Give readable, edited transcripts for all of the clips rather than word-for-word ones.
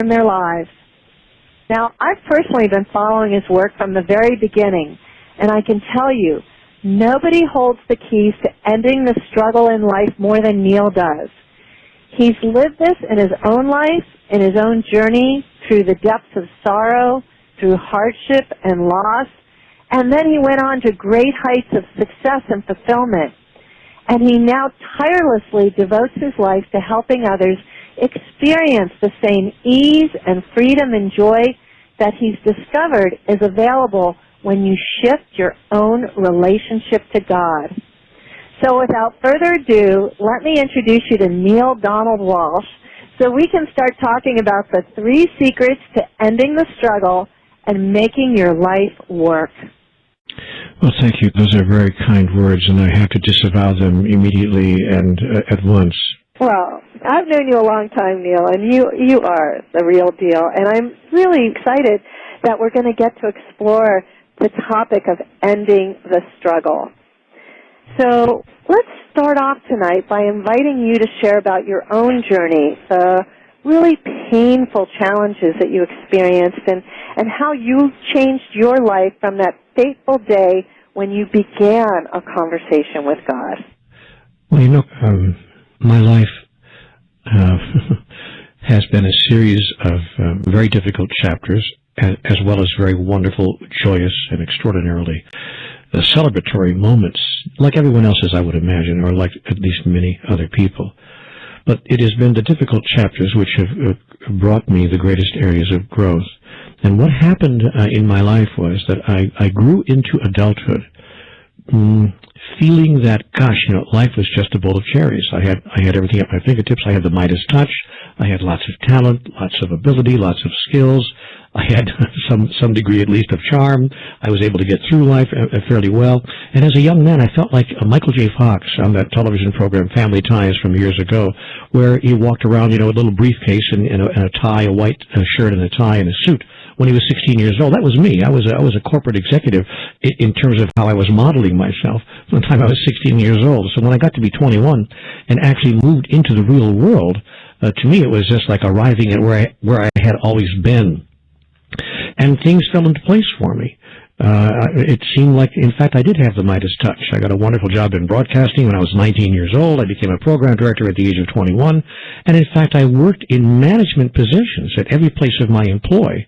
in their lives. Now, I've personally been following his work from the very beginning, and I can tell you, nobody holds the keys to ending the struggle in life more than Neale does. He's lived this in his own life, in his own journey, through the depths of sorrow, through hardship and loss, and then he went on to great heights of success and fulfillment. And he now tirelessly devotes his life to helping others experience the same ease and freedom and joy that he's discovered is available when you shift your own relationship to God. So without further ado, let me introduce you to Neale Donald Walsch so we can start talking about the 3 secrets to ending the struggle and making your life work. Well, thank you. Those are very kind words, and I have to disavow them immediately and at once. Well, I've known you a long time, Neale, and you are the real deal. And I'm really excited that we're going to get to explore the topic of ending the struggle. So let's start off tonight by inviting you to share about your own journey, the really painful challenges that you experienced, and how you changed your life from that fateful day when you began a conversation with God. Well, you know, my life has been a series of very difficult chapters, as well as very wonderful, joyous, and extraordinarily celebratory moments, like everyone else's, I would imagine, or like at least many other people. But it has been the difficult chapters which have brought me the greatest areas of growth. And what happened in my life was that I grew into adulthood feeling that, gosh, you know, life was just a bowl of cherries. I had everything at my fingertips. I had the Midas touch. I had lots of talent, lots of ability, lots of skills. I had some degree at least of charm. I was able to get through life fairly well. And as a young man, I felt like Michael J. Fox on that television program Family Ties from years ago, where he walked around, you know, with a little briefcase and a tie, a white shirt and a tie and a suit. When he was 16 years old, that was me. I was a corporate executive in terms of how I was modeling myself from the time I was 16 years old. So when I got to be 21 and actually moved into the real world, to me it was just like arriving at where I had always been. And things fell into place for me. It seemed like, in fact, I did have the Midas touch. I got a wonderful job in broadcasting when I was 19 years old. I became a program director at the age of 21. And in fact, I worked in management positions at every place of my employ.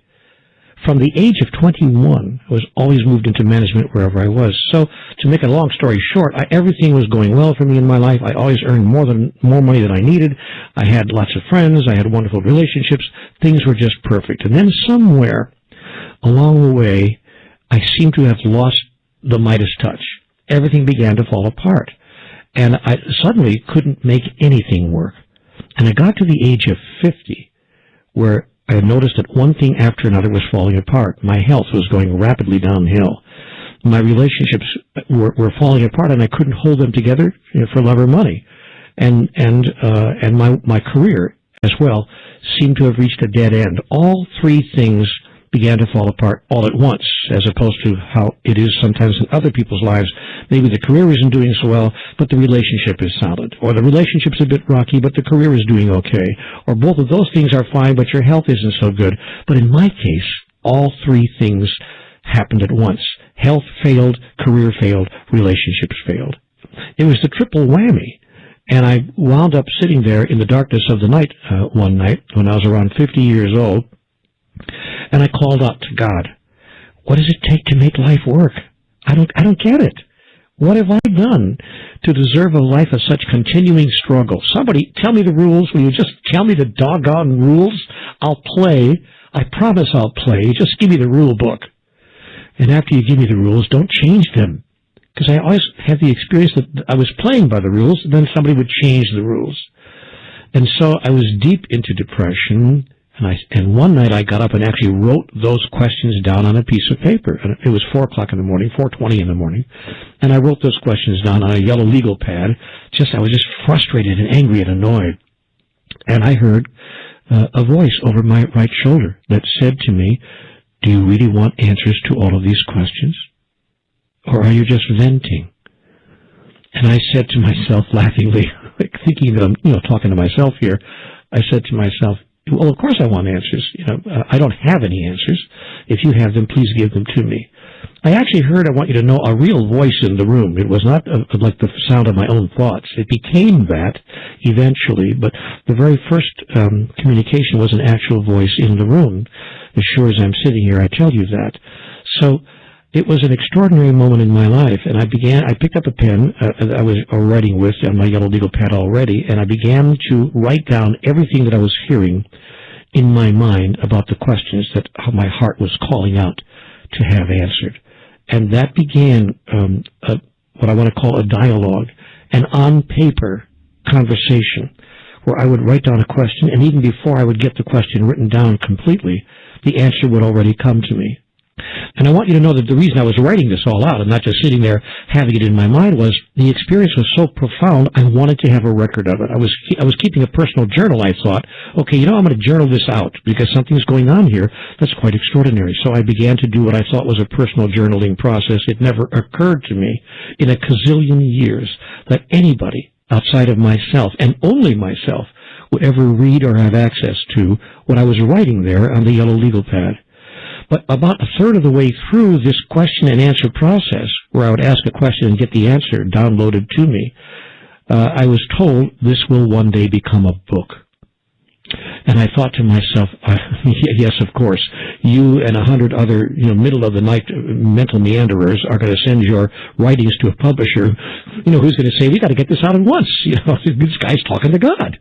From the age of 21, I was always moved into management wherever I was. So, to make a long story short, everything was going well for me in my life. I always earned more money than I needed. I had lots of friends. I had wonderful relationships. Things were just perfect. And then somewhere along the way, I seemed to have lost the Midas touch. Everything began to fall apart. And I suddenly couldn't make anything work. And I got to the age of 50, where I had noticed that one thing after another was falling apart. My health was going rapidly downhill. My relationships were falling apart, and I couldn't hold them together, you know, for love or money. And my career as well seemed to have reached a dead end. All three things began to fall apart all at once, as opposed to how it is sometimes in other people's lives. Maybe the career isn't doing so well, but the relationship is solid. Or the relationship's a bit rocky, but the career is doing okay. Or both of those things are fine, but your health isn't so good. But in my case, all three things happened at once. Health failed, career failed, relationships failed. It was the triple whammy. And I wound up sitting there in the darkness of the night one night when I was around 50 years old, and I called out to God, what does it take to make life work? I don't get it. What have I done to deserve a life of such continuing struggle? Somebody tell me the rules. Will you just tell me the doggone rules? I'll play. I promise I'll play. Just give me the rule book. And after you give me the rules, don't change them. Because I always had the experience that I was playing by the rules, and then somebody would change the rules. And so I was deep into depression. And one night I got up and actually wrote those questions down on a piece of paper. And it was 4 o'clock in the morning, 4:20 in the morning. And I wrote those questions down on a yellow legal pad. I was just frustrated and angry and annoyed. And I heard a voice over my right shoulder that said to me, do you really want answers to all of these questions? Or are you just venting? And I said to myself laughingly, thinking that I'm, talking to myself here, I said to myself, Well, of course I want answers. I don't have any answers. If you have them, please give them to me. I actually heard, I want you to know, a real voice in the room. It was not like the sound of my own thoughts. It became that eventually, but the very first communication was an actual voice in the room. As sure as I'm sitting here, I tell you that. So it was an extraordinary moment in my life, and I picked up a pen that I was writing with on my yellow legal pad already, and I began to write down everything that I was hearing in my mind about the questions that my heart was calling out to have answered. And that began what I want to call a dialogue, an on-paper conversation, where I would write down a question, and even before I would get the question written down completely, the answer would already come to me. And I want you to know that the reason I was writing this all out and not just sitting there having it in my mind was the experience was so profound, I wanted to have a record of it. I was keeping a personal journal, I thought. Okay, I'm going to journal this out because something's going on here that's quite extraordinary. So I began to do what I thought was a personal journaling process. It never occurred to me in a gazillion years that anybody outside of myself, and only myself, would ever read or have access to what I was writing there on the yellow legal pad. But about a third of the way through this question and answer process, where I would ask a question and get the answer downloaded to me, I was told this will one day become a book. And I thought to myself, yes, of course, you and 100 other, middle-of-the-night mental meanderers are going to send your writings to a publisher, who's going to say, we got to get this out at once. This guy's talking to God.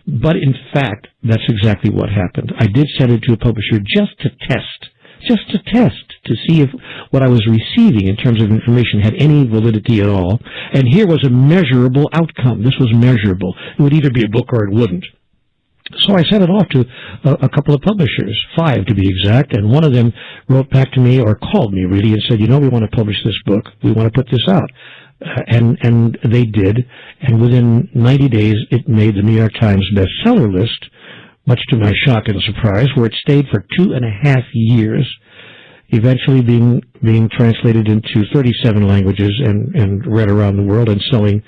But in fact, that's exactly what happened. I did send it to a publisher just to test, to see if what I was receiving in terms of information had any validity at all. And here was a measurable outcome. This was measurable. It would either be a book or it wouldn't. So I sent it off to a couple of publishers, 5 to be exact, and one of them wrote back to me, or called me really, and said, we want to publish this book. We want to put this out. And they did, and within 90 days it made the New York Times bestseller list, much to my shock and surprise, where it stayed for 2.5 years, eventually being translated into 37 languages and read around the world and selling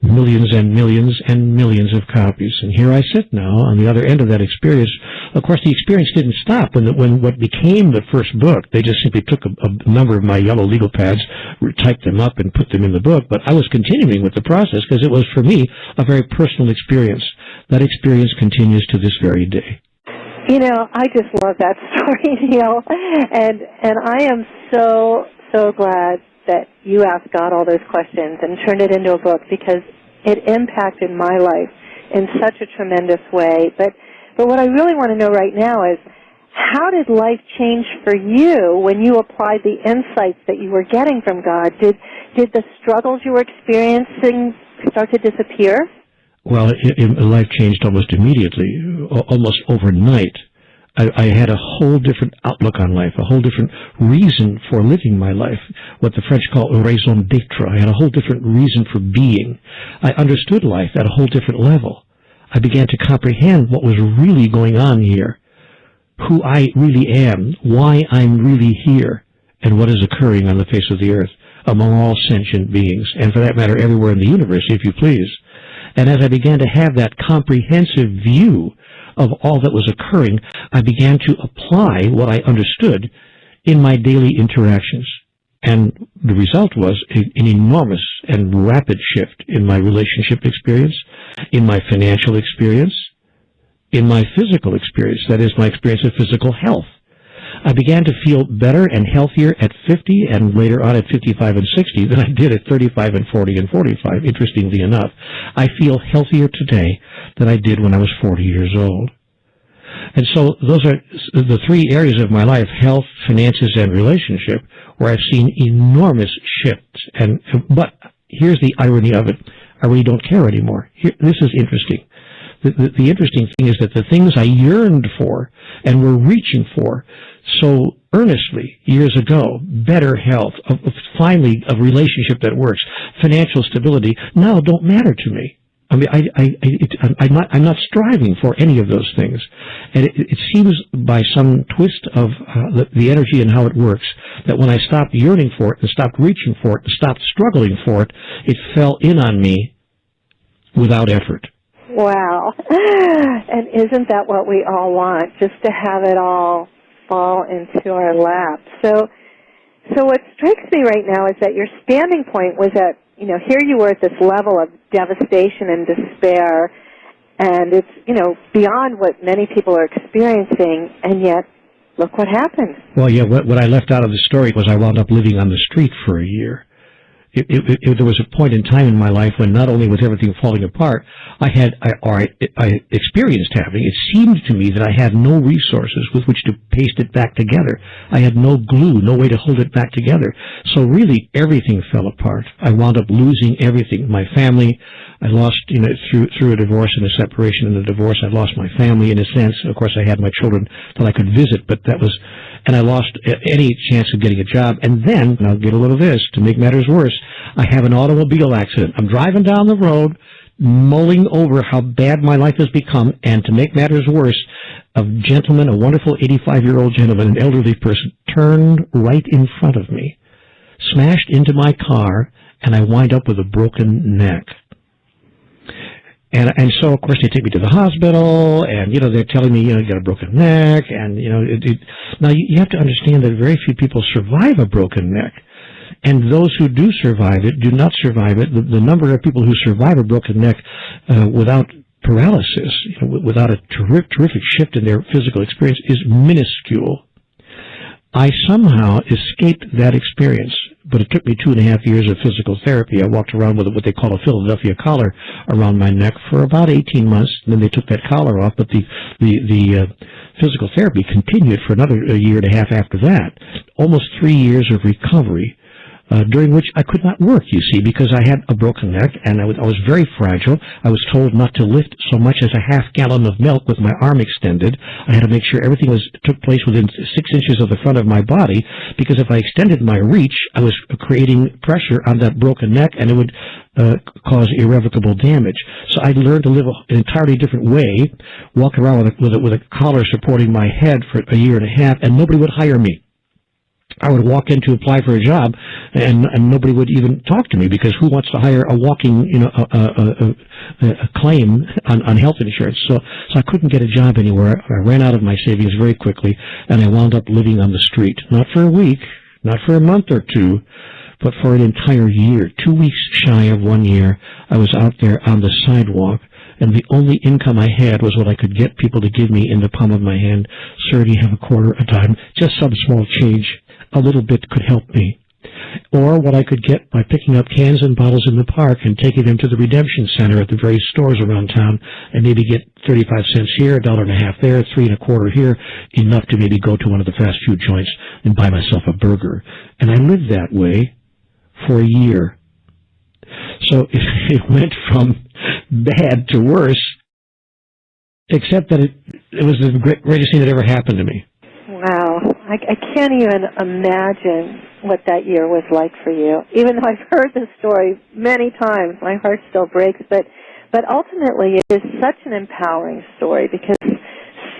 millions and millions and millions of copies. And here I sit now on the other end of that experience. Of course, the experience didn't stop when what became the first book. They just simply took a number of my yellow legal pads, typed them up, and put them in the book. But I was continuing with the process because it was, for me, a very personal experience. That experience continues to this very day. I just love that story, Neale. And I am so glad that you asked God all those questions and turned it into a book, because it impacted my life in such a tremendous way. But what I really want to know right now is, how did life change for you when you applied the insights that you were getting from God? Did the struggles you were experiencing start to disappear? Well, life changed almost immediately, almost overnight. I had a whole different outlook on life, a whole different reason for living my life, what the French call raison d'être. I had a whole different reason for being. I understood life at a whole different level. I began to comprehend what was really going on here, who I really am, why I'm really here, and what is occurring on the face of the earth among all sentient beings, and for that matter, everywhere in the universe, if you please. And as I began to have that comprehensive view of all that was occurring, I began to apply what I understood in my daily interactions. And the result was an enormous and rapid shift in my relationship experience, in my financial experience, in my physical experience, that is, my experience of physical health. I began to feel better and healthier at 50 and later on at 55 and 60 than I did at 35 and 40 and 45, interestingly enough. I feel healthier today than I did when I was 40 years old. And so those are the 3 areas of my life, health, finances, and relationship, where I've seen enormous shifts. But here's the irony of it. I really don't care anymore. This is interesting. The interesting thing is that the things I yearned for and were reaching for so earnestly years ago, better health, finally a relationship that works, financial stability, now don't matter to me. I mean, I'm not striving for any of those things. And it seems by some twist of the energy and how it works, that when I stopped yearning for it and stopped reaching for it and stopped struggling for it, it fell in on me without effort. Wow. And isn't that what we all want, just to have it all fall into our lap? So what strikes me right now is that your standing point was at, here you were at this level of devastation and despair, and it's, beyond what many people are experiencing, and yet, look what happened. Well, yeah, what I left out of the story was I wound up living on the street for a year. There was a point in time in my life when not only was everything falling apart, I experienced having, it seemed to me that I had no resources with which to paste it back together. I had no glue, no way to hold it back together. So really everything fell apart. I wound up losing everything. My family, I lost, through a divorce and a separation and a divorce, I lost my family in a sense. Of course, I had my children that I could visit, but and I lost any chance of getting a job. And then, and I'll get a little of this, to make matters worse, I have an automobile accident. I'm driving down the road, mulling over how bad my life has become, and to make matters worse, a gentleman, a wonderful 85-year-old gentleman, an elderly person, turned right in front of me, smashed into my car, and I wind up with a broken neck. And so, of course, they take me to the hospital, and, they're telling me, you got a broken neck, and, now you have to understand that very few people survive a broken neck. And those who do survive it do not survive it. The number of people who survive a broken neck without paralysis, without a terrific shift in their physical experience is minuscule. I somehow escaped that experience, but it took me 2.5 years of physical therapy. I walked around with what they call a Philadelphia collar around my neck for about 18 months, and then they took that collar off, but the physical therapy continued for another 1.5 years after that. Almost 3 years of recovery, during which I could not work, you see, because I had a broken neck, and I was very fragile. I was told not to lift so much as a half gallon of milk with my arm extended. I had to make sure everything took place within 6 inches of the front of my body, because if I extended my reach, I was creating pressure on that broken neck, and it would cause irrevocable damage. So I learned to live an entirely different way, walk around with a collar supporting my head for 1.5 years, and nobody would hire me. I would walk in to apply for a job, and nobody would even talk to me, because who wants to hire a walking, a claim on health insurance? So I couldn't get a job anywhere. I ran out of my savings very quickly, and I wound up living on the street. Not for a week, not for a month or two, but for an entire year. 2 weeks shy of 1 year, I was out there on the sidewalk, and the only income I had was what I could get people to give me in the palm of my hand. Sir, do you have a quarter, a dime? Just some small change. A little bit could help me. Or what I could get by picking up cans and bottles in the park and taking them to the redemption center at the various stores around town, and maybe get 35 cents here, $1.50 there, 3.25 here, enough to maybe go to one of the fast food joints and buy myself a burger. And I lived that way for a year. So it went from bad to worse, except that it was the greatest thing that ever happened to me. Wow. I can't even imagine what that year was like for you. Even though I've heard this story many times, my heart still breaks. But ultimately, it is such an empowering story, because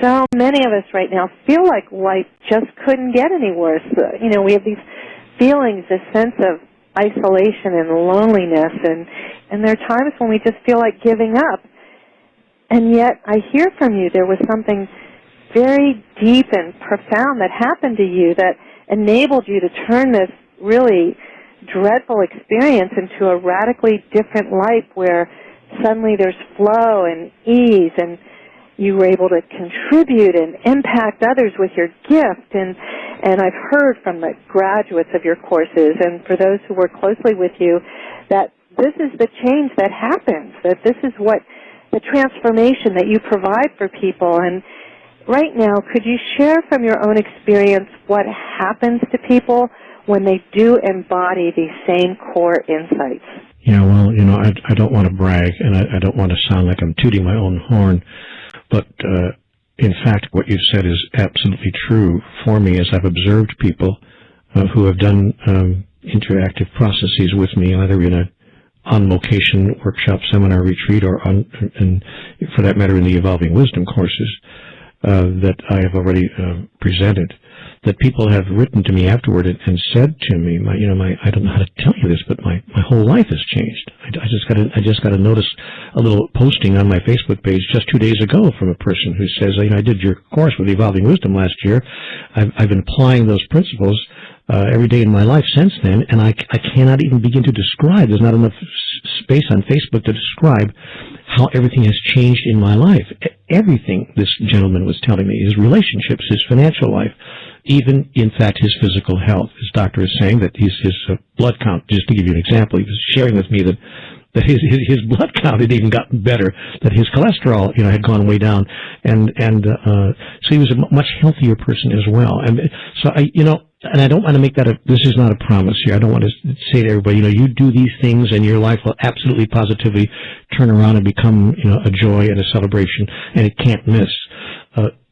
so many of us right now feel like life just couldn't get any worse. We have these feelings, this sense of isolation and loneliness, and there are times when we just feel like giving up. And yet, I hear from you there was something very deep and profound that happened to you that enabled you to turn this really dreadful experience into a radically different life, where suddenly there's flow and ease, and you were able to contribute and impact others with your gift. And I've heard from the graduates of your courses, and for those who work closely with you, that this is the change that happens, that this is what the transformation that you provide for people. And right now, could you share from your own experience what happens to people when they do embody these same core insights? Yeah, well, I don't want to brag, and I don't want to sound like I'm tooting my own horn, but in fact, what you've said is absolutely true for me, as I've observed people who have done interactive processes with me, either in a on-location workshop, seminar, retreat, or and for that matter in the Evolving Wisdom courses that I have already presented. that people have written to me afterward and said to me, I don't know how to tell you this, but my whole life has changed. I just got to notice a little posting on my Facebook page just 2 days ago from a person who says, I did your course with Evolving Wisdom last year. I've been applying those principles every day in my life since then, and I cannot even begin to describe. There's not enough space on Facebook to describe how everything has changed in my life. Everything this gentleman was telling me, his relationships, his financial life, even, in fact, his physical health. His doctor is saying that his blood count, just to give you an example, he was sharing with me that his blood count had even gotten better, that his cholesterol, had gone way down, and so he was a much healthier person as well. And so and I don't want to make that this is not a promise here. I don't want to say to everybody, you do these things and your life will absolutely positively turn around and become, a joy and a celebration, and it can't miss.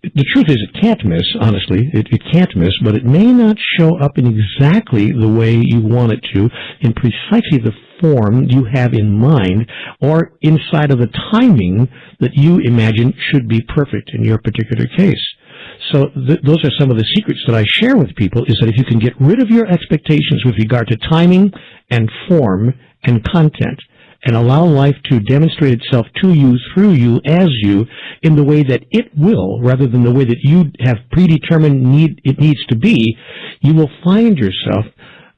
The truth is it can't miss, honestly. It can't miss, but it may not show up in exactly the way you want it to, in precisely the form you have in mind, or inside of the timing that you imagine should be perfect in your particular case. So those are some of the secrets that I share with people, is that if you can get rid of your expectations with regard to timing and form and content, and allow life to demonstrate itself to you, through you, as you, in the way that it will, rather than the way that you have predetermined it needs to be, you will find yourself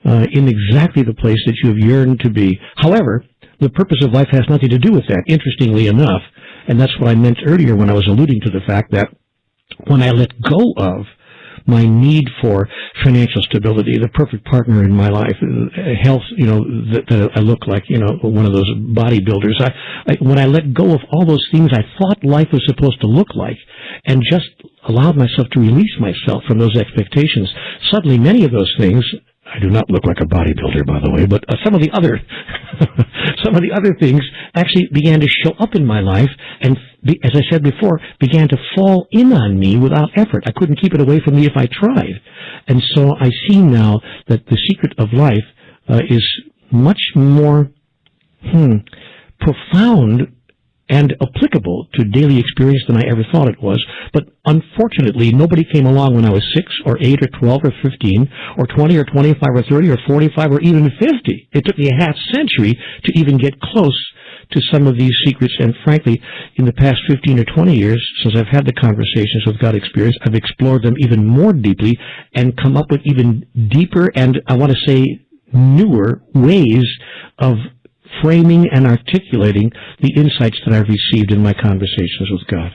in exactly the place that you have yearned to be. However, the purpose of life has nothing to do with that, interestingly enough, and that's what I meant earlier when I was alluding to the fact that when I let go of my need for financial stability, the perfect partner in my life, health, that I look like, one of those bodybuilders. When I let go of all those things I thought life was supposed to look like, and just allowed myself to release myself from those expectations, suddenly many of those things, I do not look like a bodybuilder, by the way, but some of the other things actually began to show up in my life, and as I said before, began to fall in on me without effort. I couldn't keep it away from me if I tried. And so I see now that the secret of life is much more profound and applicable to daily experience than I ever thought it was. But unfortunately, nobody came along when I was 6 or 8 or 12 or 15 or 20 or 25 or 30 or 45 or even 50. It took me a half century to even get close to some of these secrets. And frankly, in the past 15 or 20 years, since I've had the conversations with God experience, I've explored them even more deeply and come up with even deeper and, I want to say, newer ways of framing and articulating the insights that I've received in my conversations with God.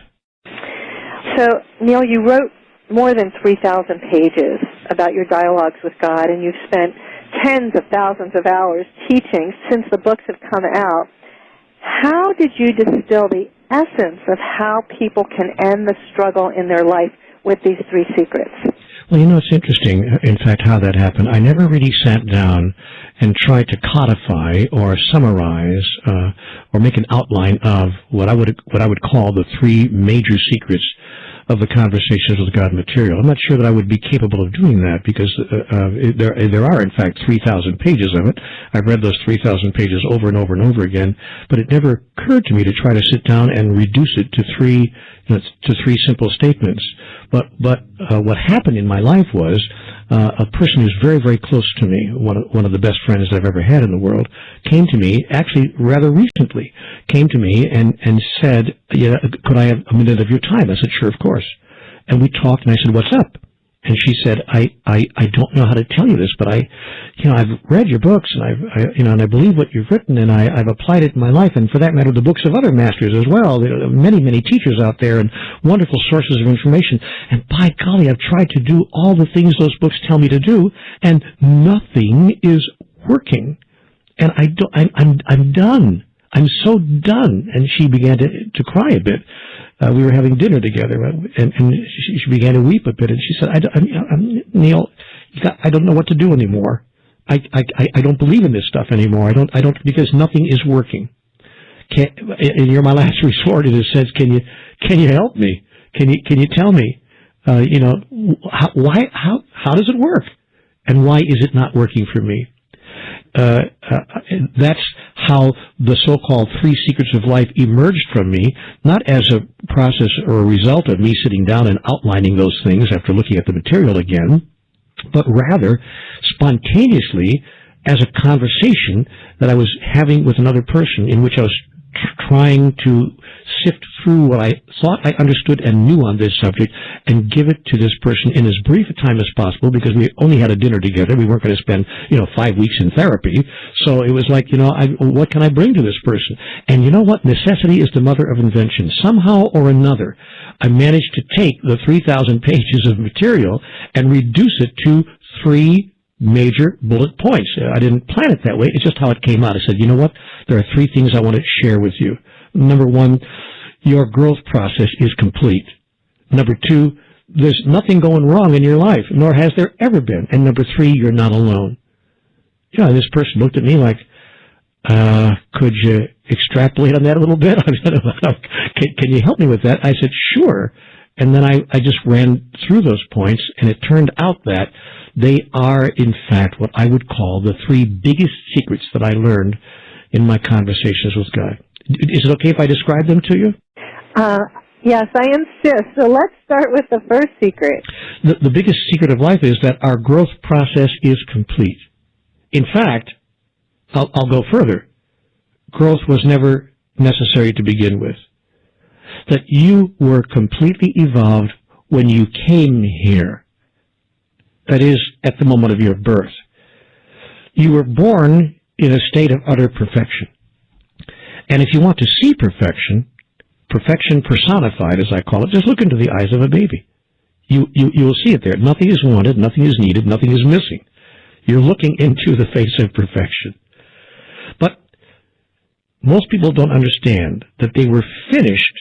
So, Neale, you wrote more than 3,000 pages about your dialogues with God, and you've spent tens of thousands of hours teaching since the books have come out. How did you distill the essence of how people can end the struggle in their life with these 3 secrets? Well, it's interesting, in fact, how that happened. I never really sat down and tried to codify or summarize or make an outline of what I would call the 3 major secrets of the Conversations with God material. I'm not sure that I would be capable of doing that, because there are, in fact, 3,000 pages of it. I've read those 3,000 pages over and over and over again, but it never occurred to me to try to sit down and reduce it to 3 simple statements. But what happened in my life was a person who's very, very close to me, one of the best friends I've ever had in the world, came to me, actually rather recently, came to me and said, could I have a minute of your time? I said, sure, of course. And we talked, and I said, what's up? And she said, I don't know how to tell you this, but I've read your books, and I believe what you've written, and I've applied it in my life, and for that matter, the books of other masters as well. There are many, many teachers out there and wonderful sources of information. And by golly, I've tried to do all the things those books tell me to do, and nothing is working. And I'm done. I'm so done. And she began to cry a bit. We were having dinner together, and she began to weep a bit, and she said, Neale, I don't know what to do anymore. I don't believe in this stuff anymore. I don't, because nothing is working. And you're my last resort in a sense. Can you help me? Can you tell me, how does it work? And why is it not working for me? that's how the so-called 3 secrets of life emerged from me, not as a process or a result of me sitting down and outlining those things after looking at the material again, but rather spontaneously as a conversation that I was having with another person in which I was trying to sift through what I thought I understood and knew on this subject and give it to this person in as brief a time as possible, because we only had a dinner together. We weren't going to spend, 5 weeks in therapy. So it was like, what can I bring to this person? And you know what? Necessity is the mother of invention. Somehow or another, I managed to take the 3,000 pages of material and reduce it to 3 major bullet points. I didn't plan it that way. It's just how it came out. I said, you know what? There are 3 things I want to share with you. Number 1, your growth process is complete. Number 2, there's nothing going wrong in your life, nor has there ever been. And number 3, you're not alone. This person looked at me like, could you extrapolate on that a little bit? Can you help me with that? I said, sure. And then I just ran through those points, and it turned out that they are, in fact, what I would call the 3 biggest secrets that I learned in my conversations with God. Is it okay if I describe them to you? Yes, I insist. So let's start with the first secret. The biggest secret of life is that our growth process is complete. In fact, I'll go further. Growth was never necessary to begin with. That you were completely evolved when you came here. That is, at the moment of your birth. You were born in a state of utter perfection. And if you want to see perfection, perfection personified, as I call it, just look into the eyes of a baby. You will see it there. Nothing is wanted, nothing is needed, nothing is missing. You're looking into the face of perfection. But most people don't understand that they were finished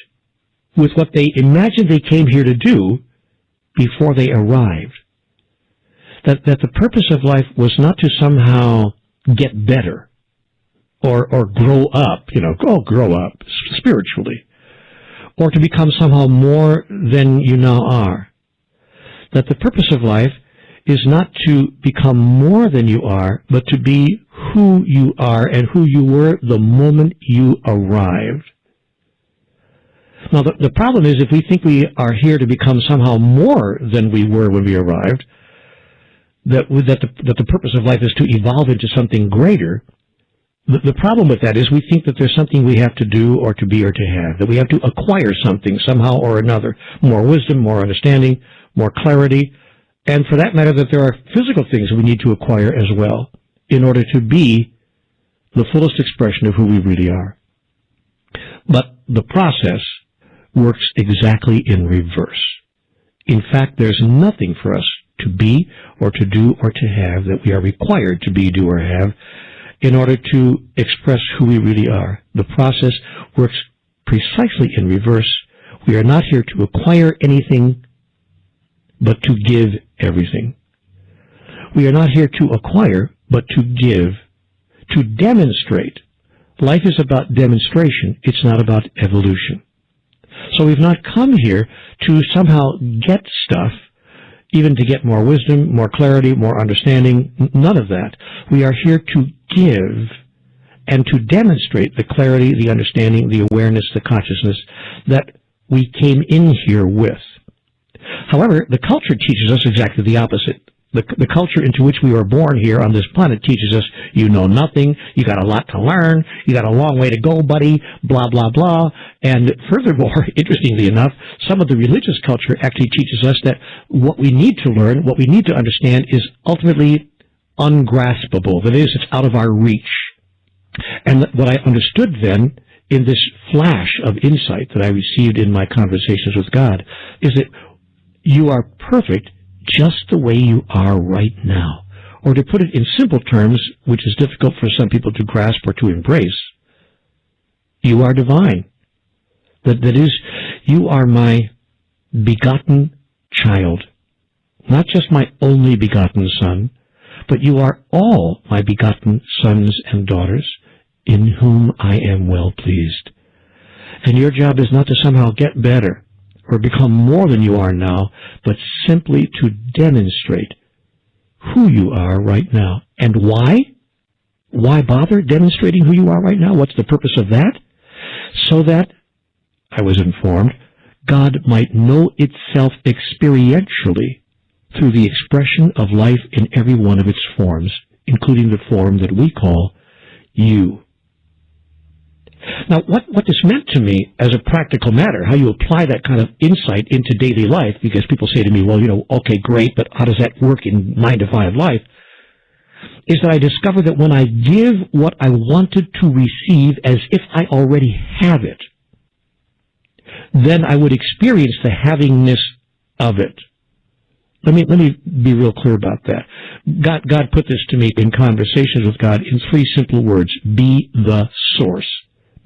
with what they imagined they came here to do before they arrived. That the purpose of life was not to somehow get better or grow up, grow up spiritually, or to become somehow more than you now are. That the purpose of life is not to become more than you are, but to be who you are and who you were the moment you arrived. Now, the problem is if we think we are here to become somehow more than we were when we arrived, that the purpose of life is to evolve into something greater, the problem with that is we think that there's something we have to do or to be or to have, that we have to acquire something somehow or another, more wisdom, more understanding, more clarity, and for that matter that there are physical things we need to acquire as well in order to be the fullest expression of who we really are. But the process works exactly in reverse. In fact, there's nothing for us to be or to do or to have that we are required to be, do, or have in order to express who we really are. The process works precisely in reverse. We are not here to acquire anything, but to give everything. We are not here to acquire, but to give, to demonstrate. Life is about demonstration. It's not about evolution. So we've not come here to somehow get stuff, even to get more wisdom, more clarity, more understanding, none of that. We are here to give and to demonstrate the clarity, the understanding, the awareness, the consciousness that we came in here with. However, the culture teaches us exactly the opposite. The culture into which we were born here on this planet teaches us you know nothing, you got a lot to learn, you got a long way to go, buddy, blah, blah, blah. And furthermore, interestingly enough, some of the religious culture actually teaches us that what we need to learn, what we need to understand is ultimately ungraspable. That is, it's out of our reach. And what I understood then in this flash of insight that I received in my conversations with God is that you are perfect just the way you are right now. Or to put it in simple terms, which is difficult for some people to grasp or to embrace, you are divine. That is, you are my begotten child. Not just my only begotten son, but you are all my begotten sons and daughters in whom I am well pleased. And your job is not to somehow get better or become more than you are now, but simply to demonstrate who you are right now. And why? Why bother demonstrating who you are right now? What's the purpose of that? So that, I was informed, God might know itself experientially through the expression of life in every one of its forms, including the form that we call you. Now, what this meant to me as a practical matter, how you apply that kind of insight into daily life, because people say to me, well, okay, great, but how does that work in 9-to-5 life, is that I discovered that when I give what I wanted to receive as if I already have it, then I would experience the havingness of it. Let me be real clear about that. God put this to me in conversations with God in 3 simple words: be the source.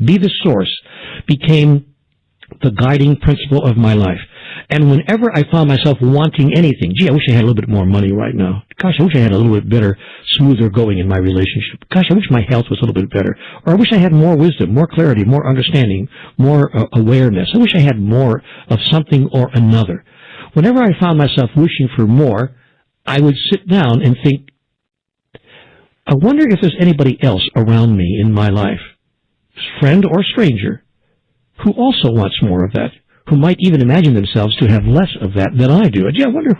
Be the source became the guiding principle of my life. And whenever I found myself wanting anything, gee, I wish I had a little bit more money right now. Gosh, I wish I had a little bit better, smoother going in my relationship. Gosh, I wish my health was a little bit better. Or I wish I had more wisdom, more clarity, more understanding, more awareness. I wish I had more of something or another. Whenever I found myself wishing for more, I would sit down and think, I wonder if there's anybody else around me in my life, friend or stranger, who also wants more of that, who might even imagine themselves to have less of that than I do. I wonder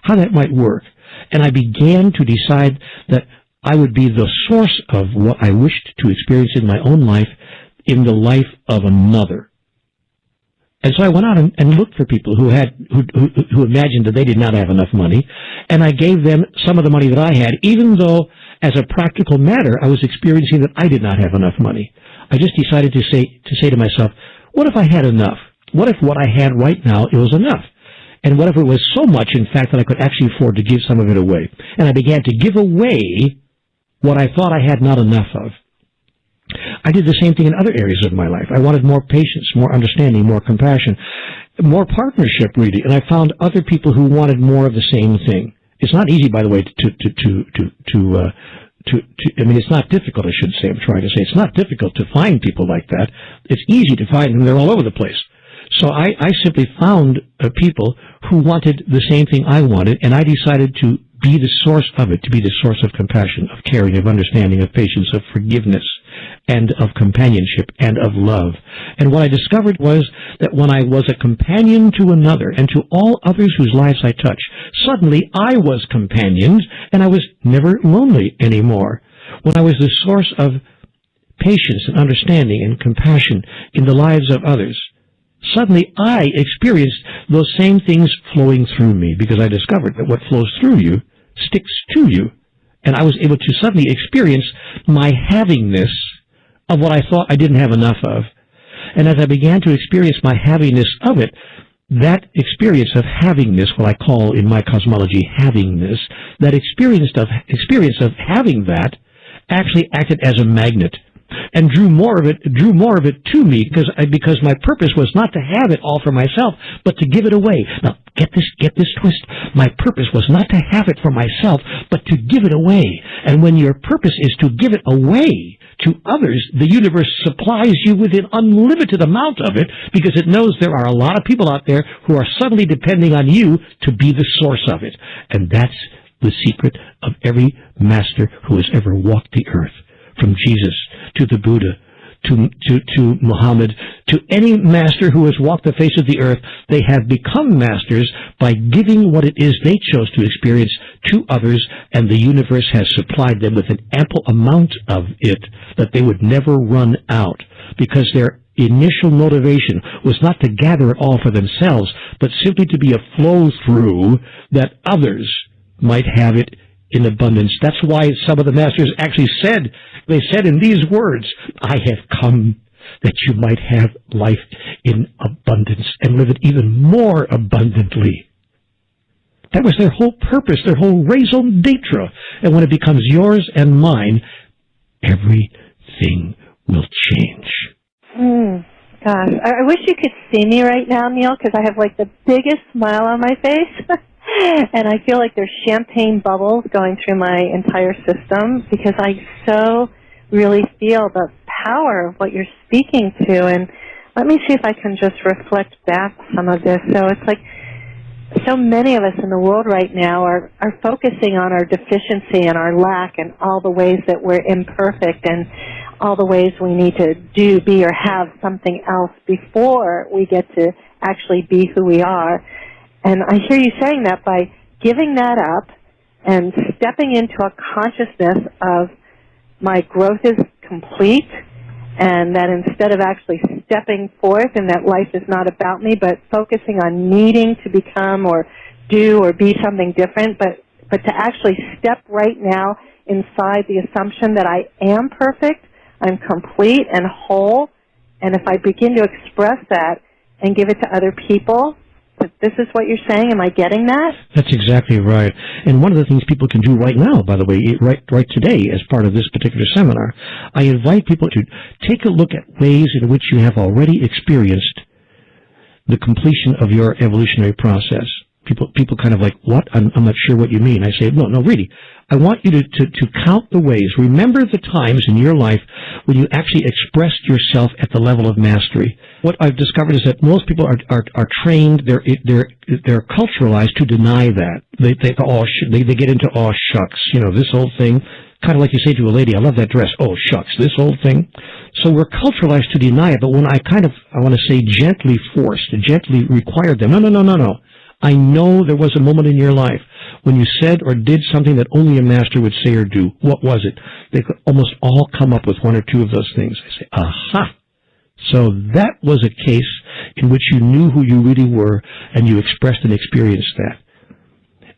how that might work. And I began to decide that I would be the source of what I wished to experience in my own life in the life of another. And so I went out and looked for people who imagined that they did not have enough money, and I gave them some of the money that I had, even though, as a practical matter, I was experiencing that I did not have enough money. I just decided to say to myself, what if I had enough? What if what I had right now, it was enough? And what if it was so much, in fact, that I could actually afford to give some of it away? And I began to give away what I thought I had not enough of. I did the same thing in other areas of my life. I wanted more patience, more understanding, more compassion, more partnership, really. And I found other people who wanted more of the same thing. It's not easy, by the way, it's not difficult, I should say. I'm trying to say it's not difficult to find people like that. It's easy to find them. They're all over the place. So I simply found people who wanted the same thing I wanted, and I decided to be the source of it, to be the source of compassion, of caring, of understanding, of patience, of forgiveness, and of companionship, and of love. And what I discovered was that when I was a companion to another, and to all others whose lives I touch, suddenly I was companioned, and I was never lonely anymore. When I was the source of patience and understanding and compassion in the lives of others, suddenly I experienced those same things flowing through me, because I discovered that what flows through you sticks to you. And I was able to suddenly experience my havingness of what I thought I didn't have enough of. And as I began to experience my havingness of it, that experience of havingness, what I call in my cosmology havingness, that experience of having that actually acted as a magnet and drew more of it to me, because my purpose was not to have it all for myself, but to give it away. Now, get this twist. My purpose was not to have it for myself, but to give it away. And when your purpose is to give it away to others, the universe supplies you with an unlimited amount of it, because it knows there are a lot of people out there who are suddenly depending on you to be the source of it. And that's the secret of every master who has ever walked the earth. From Jesus to the Buddha, to Muhammad, to any master who has walked the face of the earth, they have become masters by giving what it is they chose to experience to others, and the universe has supplied them with an ample amount of it that they would never run out, because their initial motivation was not to gather it all for themselves, but simply to be a flow-through that others might have it in abundance. That's why some of the masters actually said in these words, I have come that you might have life in abundance and live it even more abundantly. That was their whole purpose, their whole raison d'etre. And when it becomes yours and mine, everything will change. Gosh, I wish you could see me right now, Neale, because I have like the biggest smile on my face. And I feel like there's champagne bubbles going through my entire system, because I so really feel the power of what you're speaking to. And let me see if I can just reflect back some of this. So it's like so many of us in the world right now are focusing on our deficiency and our lack and all the ways that we're imperfect and all the ways we need to do, be, or have something else before we get to actually be who we are. And I hear you saying that by giving that up and stepping into a consciousness of my growth is complete, and that instead of actually stepping forth and that life is not about me, but focusing on needing to become or do or be something different, but to actually step right now inside the assumption that I am perfect, I'm complete and whole, and if I begin to express that and give it to other people, that this is what you're saying, am I getting that? That's exactly right. And one of the things people can do right now, by the way, right today as part of this particular seminar, I invite people to take a look at ways in which you have already experienced the completion of your evolutionary process. People kind of like, what? I'm not sure what you mean. I say, no, really. I want you to count the ways. Remember the times in your life when you actually expressed yourself at the level of mastery. What I've discovered is that most people are trained, they're culturalized to deny that. They get into, oh, shucks, this whole thing. Kind of like you say to a lady, I love that dress. Oh, shucks, this whole thing. So we're culturalized to deny it, but when I want to say gently forced, gently required them, no. I know there was a moment in your life when you said or did something that only a master would say or do. What was it? They could almost all come up with one or two of those things. I say, aha! So that was a case in which you knew who you really were and you expressed and experienced that.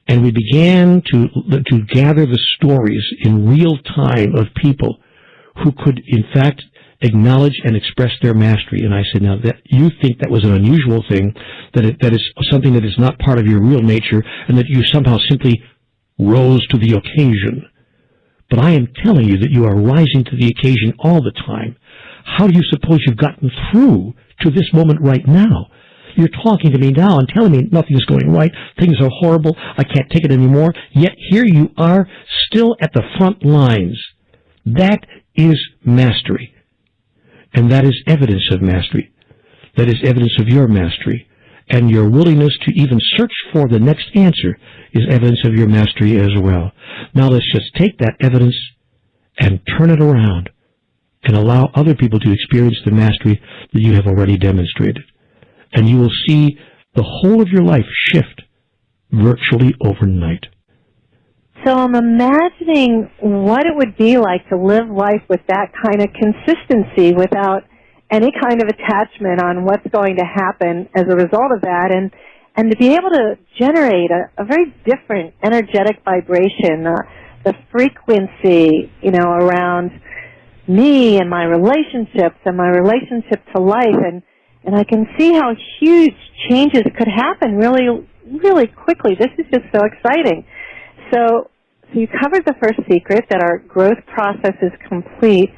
And we began to gather the stories in real time of people who could, in fact, acknowledge and express their mastery. And I said, now, that you think that was an unusual thing, that is something that is not part of your real nature, and that you somehow simply rose to the occasion. But I am telling you that you are rising to the occasion all the time. How do you suppose you've gotten through to this moment right now? You're talking to me now and telling me nothing's going right, things are horrible, I can't take it anymore, yet here you are still at the front lines. That is mastery. And that is evidence of mastery. That is evidence of your mastery. And your willingness to even search for the next answer is evidence of your mastery as well. Now let's just take that evidence and turn it around and allow other people to experience the mastery that you have already demonstrated. And you will see the whole of your life shift virtually overnight. So I'm imagining what it would be like to live life with that kind of consistency without any kind of attachment on what's going to happen as a result of that, and to be able to generate a very different energetic vibration, the frequency, around me and my relationships and my relationship to life, and I can see how huge changes could happen really, really quickly. This is just so exciting. So you covered the first secret, that our growth process is complete.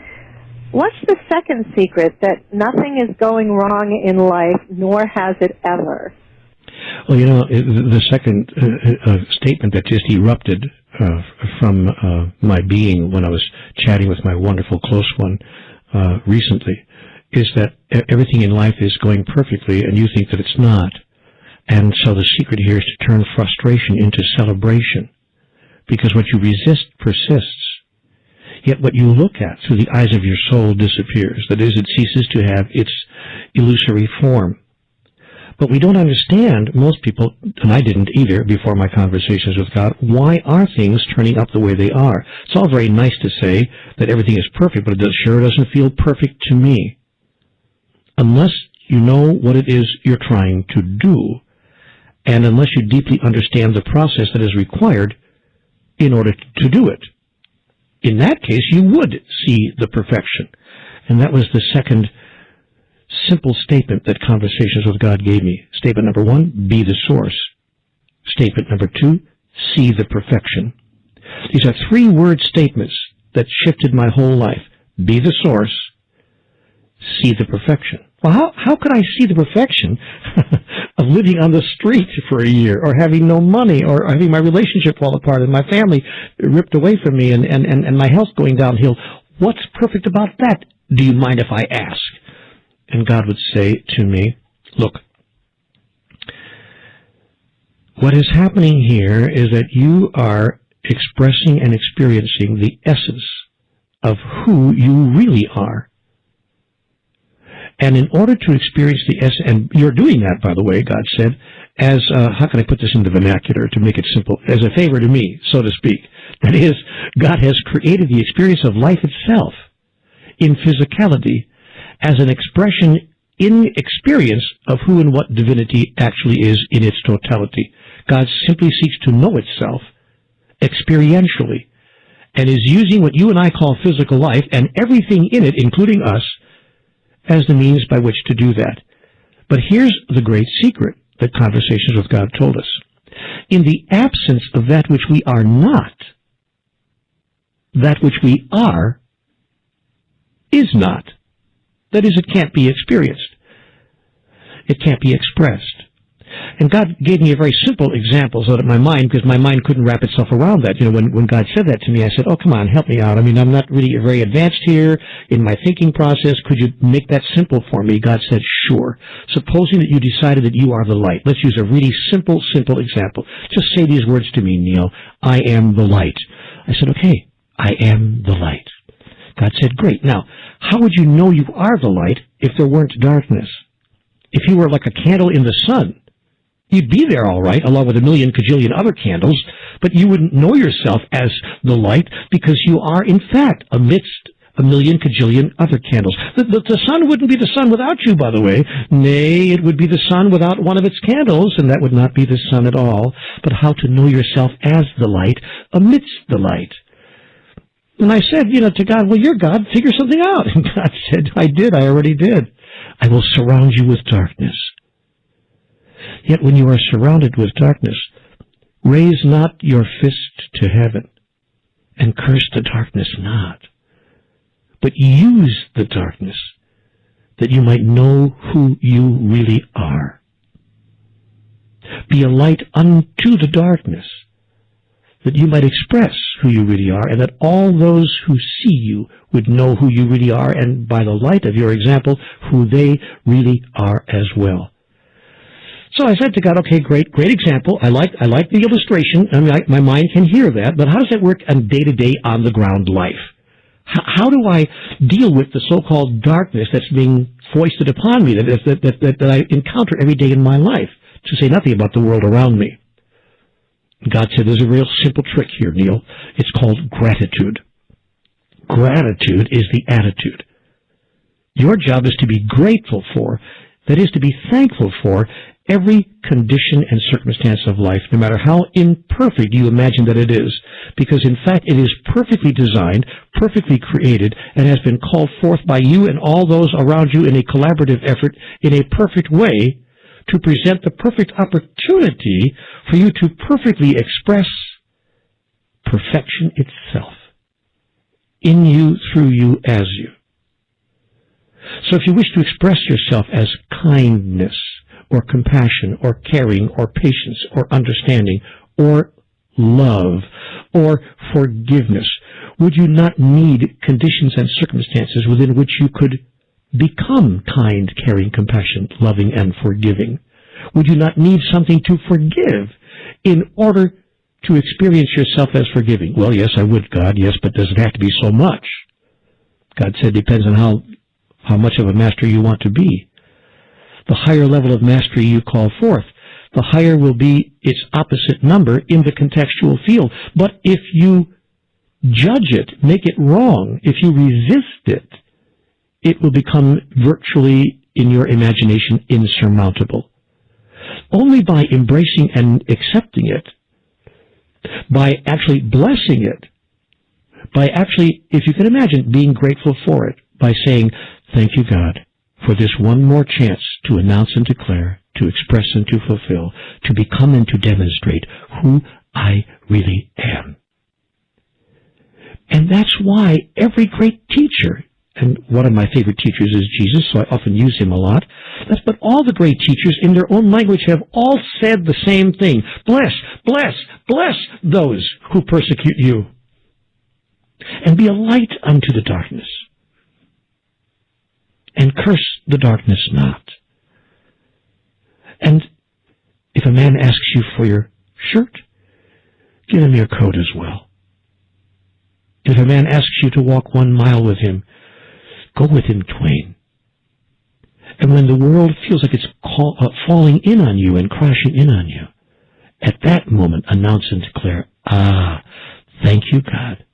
What's the second secret, that nothing is going wrong in life, nor has it ever? Well, the second statement that just erupted from my being when I was chatting with my wonderful close one recently is that everything in life is going perfectly, and you think that it's not. And so the secret here is to turn frustration into celebration. Because what you resist persists, yet what you look at through the eyes of your soul disappears. That is, it ceases to have its illusory form. But we don't understand, most people, and I didn't either before my conversations with God, why are things turning up the way they are? It's all very nice to say that everything is perfect, but it sure doesn't feel perfect to me. Unless you know what it is you're trying to do, and unless you deeply understand the process that is required in order to do it. In that case, you would see the perfection. And that was the second simple statement that Conversations with God gave me. Statement number 1, be the source. Statement number 2, see the perfection. These are 3-word statements that shifted my whole life. Be the source, see the perfection. Well, how could I see the perfection of living on the street for a year, or having no money, or having my relationship fall apart and my family ripped away from me, and my health going downhill? What's perfect about that? Do you mind if I ask? And God would say to me, look, What is happening here is that you are expressing and experiencing the essence of who you really are. And in order to experience the essence, and you're doing that, by the way, God said, as, how can I put this in the vernacular to make it simple, as a favor to me, so to speak. That is, God has created the experience of life itself in physicality as an expression in experience of who and what divinity actually is in its totality. God simply seeks to know itself experientially and is using what you and I call physical life and everything in it, including us, as the means by which to do that. But here's the great secret that Conversations with God told us. In the absence of that which we are not, that which we are is not. That is, it can't be experienced. It can't be expressed. And God gave me a very simple example so that my mind, because my mind couldn't wrap itself around that. You know, when God said that to me, I said, oh, come on, help me out. I mean, I'm not really very advanced here in my thinking process. Could you make that simple for me? God said, sure. Supposing that you decided that you are the light. Let's use a really simple example. Just say these words to me, Neale. I am the light. I said, okay, I am the light. God said, great. Now, how would you know you are the light if there weren't darkness? If you were like a candle in the sun, you'd be there all right, along with a million cajillion other candles, but you wouldn't know yourself as the light because you are, in fact, amidst a million cajillion other candles. The sun wouldn't be the sun without you, by the way. Nay, it would be the sun without one of its candles, and that would not be the sun at all. But how to know yourself as the light amidst the light. And I said, to God, well, you're God, figure something out. And God said, I already did. I will surround you with darkness. Yet when you are surrounded with darkness, raise not your fist to heaven, and curse the darkness not, but use the darkness, that you might know who you really are. Be a light unto the darkness, that you might express who you really are, and that all those who see you would know who you really are, and by the light of your example, who they really are as well. So I said to God, okay, great example. I like the illustration. I mean, my mind can hear that, but how does that work on day-to-day, on-the-ground life? How do I deal with the so-called darkness that's being foisted upon me, that I encounter every day in my life, to say nothing about the world around me? God said, there's a real simple trick here, Neale. It's called gratitude. Gratitude is the attitude. Your job is to be grateful for, that is, to be thankful for, every condition and circumstance of life, no matter how imperfect you imagine that it is, because in fact it is perfectly designed, perfectly created, and has been called forth by you and all those around you in a collaborative effort in a perfect way to present the perfect opportunity for you to perfectly express perfection itself in you, through you, as you. So if you wish to express yourself as kindness, or compassion, or caring, or patience, or understanding, or love, or forgiveness, would you not need conditions and circumstances within which you could become kind, caring, compassionate, loving, and forgiving? Would you not need something to forgive in order to experience yourself as forgiving? Well, yes, I would, God, yes, but does it have to be so much? God said, depends on how much of a master you want to be. The higher level of mastery you call forth, the higher will be its opposite number in the contextual field. But if you judge it, make it wrong, if you resist it, it will become virtually, in your imagination, insurmountable. Only by embracing and accepting it, by actually blessing it, by actually, if you can imagine, being grateful for it, by saying, thank you, God, for this one more chance to announce and declare, to express and to fulfill, to become and to demonstrate who I really am. And that's why every great teacher, and one of my favorite teachers is Jesus, so I often use him a lot, but all the great teachers in their own language have all said the same thing. Bless, bless, bless those who persecute you, and be a light unto the darkness, and curse the darkness not. And If a man asks you for your shirt, give him your coat as well. If a man asks you to walk 1 mile with him, go with him twain. And when the world feels like it's falling in on you and crashing in on you, at that moment announce and declare, thank you, God.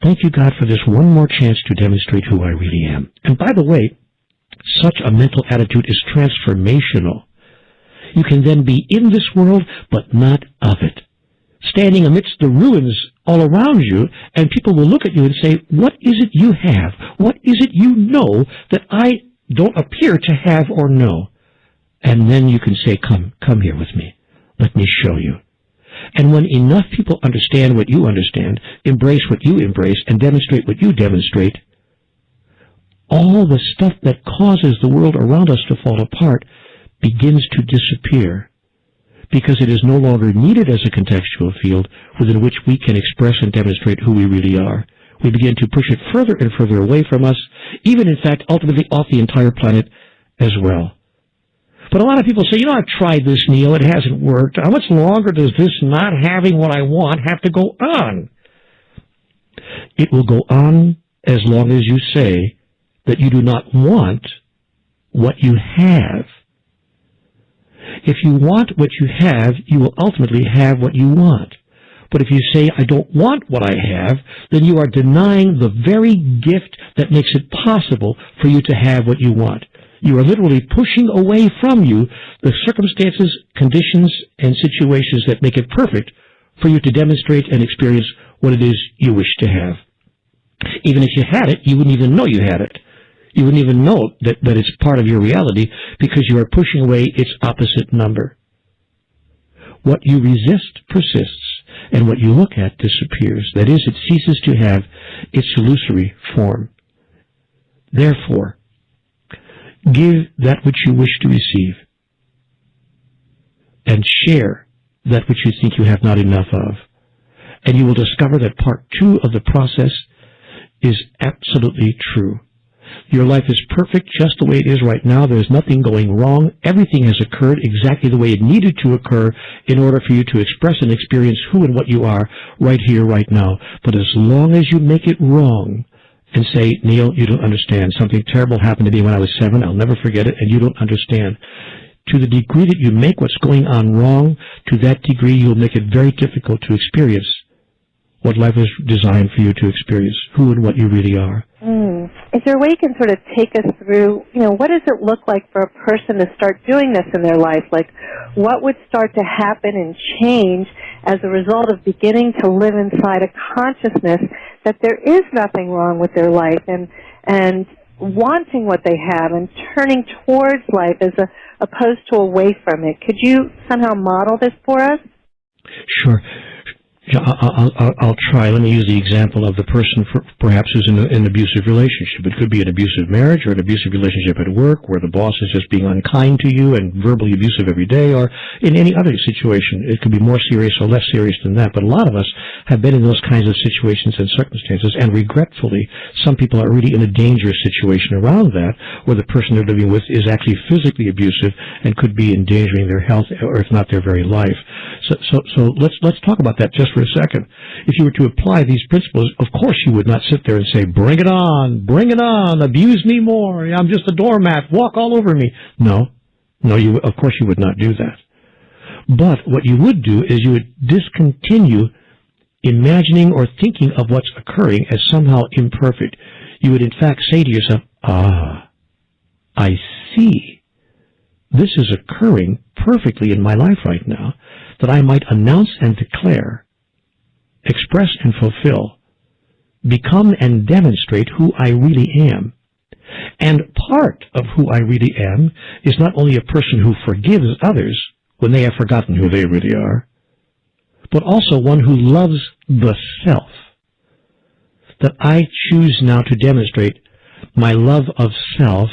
Thank you, God, for this one more chance to demonstrate who I really am. And by the way, such a mental attitude is transformational. You can then be in this world, but not of it. Standing amidst the ruins all around you, and people will look at you and say, what is it you have? What is it you know that I don't appear to have or know? And then you can say, come here with me. Let me show you. And when enough people understand what you understand, embrace what you embrace, and demonstrate what you demonstrate, all the stuff that causes the world around us to fall apart begins to disappear, because it is no longer needed as a contextual field within which we can express and demonstrate who we really are. We begin to push it further and further away from us, even in fact ultimately off the entire planet as well. But a lot of people say, I've tried this, Neale, it hasn't worked. How much longer does this not having what I want have to go on? It will go on as long as you say that you do not want what you have. If you want what you have, you will ultimately have what you want. But if you say, I don't want what I have, then you are denying the very gift that makes it possible for you to have what you want. You are literally pushing away from you the circumstances, conditions, and situations that make it perfect for you to demonstrate and experience what it is you wish to have. Even if you had it, you wouldn't even know you had it. You wouldn't even know that it's part of your reality, because you are pushing away its opposite number. What you resist persists, and what you look at disappears. That is, it ceases to have its illusory form. Therefore, give that which you wish to receive, and share that which you think you have not enough of. And you will discover that part 2 of the process is absolutely true. Your life is perfect just the way it is right now. There's nothing going wrong. Everything has occurred exactly the way it needed to occur in order for you to express and experience who and what you are right here, right now. But as long as you make it wrong and say, Neale, you don't understand. Something terrible happened to me when I was 7. I'll never forget it, and you don't understand. To the degree that you make what's going on wrong, to that degree you'll make it very difficult to experience what life is designed for you to experience, who and what you really are. Is there a way you can sort of take us through, what does it look like for a person to start doing this in their life? Like, what would start to happen and change as a result of beginning to live inside a consciousness that there is nothing wrong with their life, and wanting what they have and turning towards life as opposed to away from it? Could you somehow model this for us? Sure. I'll try. Let me use the example of the person perhaps who's in an abusive relationship. It could be an abusive marriage or an abusive relationship at work where the boss is just being unkind to you and verbally abusive every day, or in any other situation. It could be more serious or less serious than that. But a lot of us have been in those kinds of situations and circumstances, and regretfully, some people are really in a dangerous situation around that, where the person they're living with is actually physically abusive and could be endangering their health, or if not their very life. So let's talk about that just for a second. If you were to apply these principles, of course you would not sit there and say, bring it on, abuse me more, I'm just a doormat, walk all over me. No, of course you would not do that. But what you would do is you would discontinue imagining or thinking of what's occurring as somehow imperfect. You would in fact say to yourself, I see. This is occurring perfectly in my life right now, that I might announce and declare, express and fulfill, become and demonstrate who I really am. And part of who I really am is not only a person who forgives others when they have forgotten who they really are, but also one who loves the self. That I choose now to demonstrate my love of self,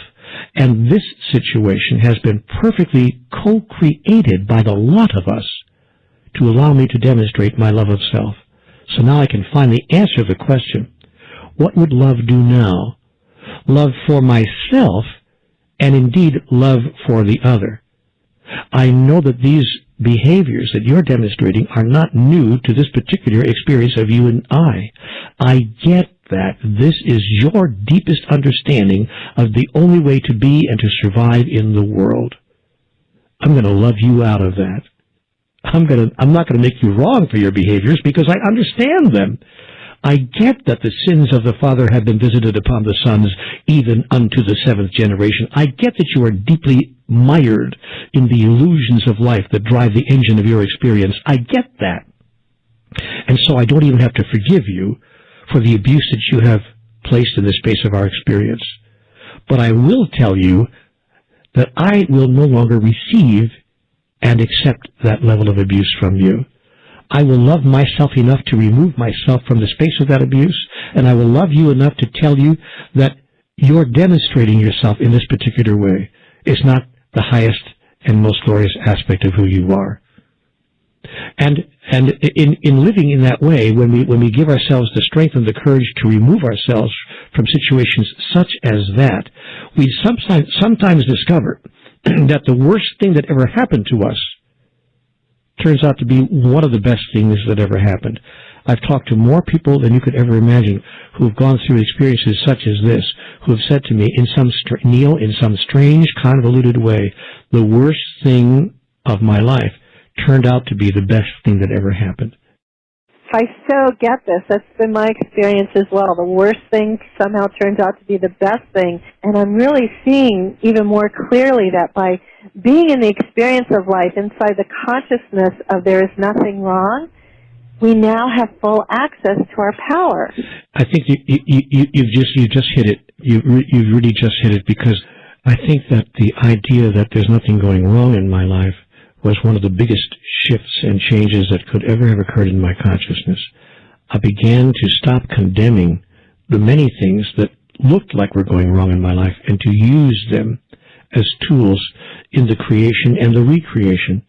and this situation has been perfectly co-created by the lot of us to allow me to demonstrate my love of self. So now I can finally answer the question, what would love do now? Love for myself, and indeed love for the other. I know that these behaviors that you're demonstrating are not new to this particular experience of you and I. I get that this is your deepest understanding of the only way to be and to survive in the world. I'm going to love you out of that. I'm not going to make you wrong for your behaviors because I understand them. I get that the sins of the father have been visited upon the sons, even unto the seventh generation. I get that you are deeply mired in the illusions of life that drive the engine of your experience. I get that. And so I don't even have to forgive you for the abuse that you have placed in the space of our experience. But I will tell you that I will no longer receive and accept that level of abuse from you. I will love myself enough to remove myself from the space of that abuse, and I will love you enough to tell you that you're demonstrating yourself in this particular way is not the highest and most glorious aspect of who you are. And in living in that way, when we give ourselves the strength and the courage to remove ourselves from situations such as that, we sometimes discover that the worst thing that ever happened to us turns out to be one of the best things that ever happened. I've talked to more people than you could ever imagine who have gone through experiences such as this, who have said to me, Neale, in some strange, convoluted way, the worst thing of my life turned out to be the best thing that ever happened. I so get this. That's been my experience as well. The worst thing somehow turns out to be the best thing. And I'm really seeing even more clearly that by being in the experience of life inside the consciousness of there is nothing wrong, we now have full access to our power. I think you just hit it. You really just hit it, because I think that the idea that there's nothing going wrong in my life was one of the biggest shifts and changes that could ever have occurred in my consciousness. I began to stop condemning the many things that looked like were going wrong in my life and to use them as tools in the creation and the recreation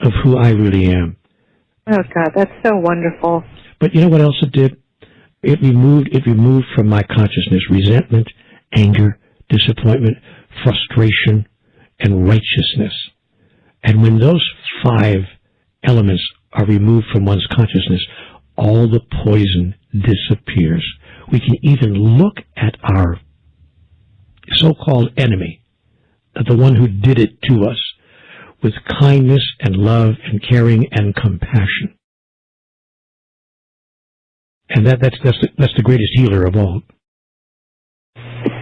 of who I really am. Oh, God, that's so wonderful. But you know what else it did? It removed from my consciousness resentment, anger, disappointment, frustration, and righteousness. And when those 5 elements are removed from one's consciousness, all the poison disappears. We can even look at our so-called enemy, the one who did it to us, with kindness and love and caring and compassion. And that's the greatest healer of all.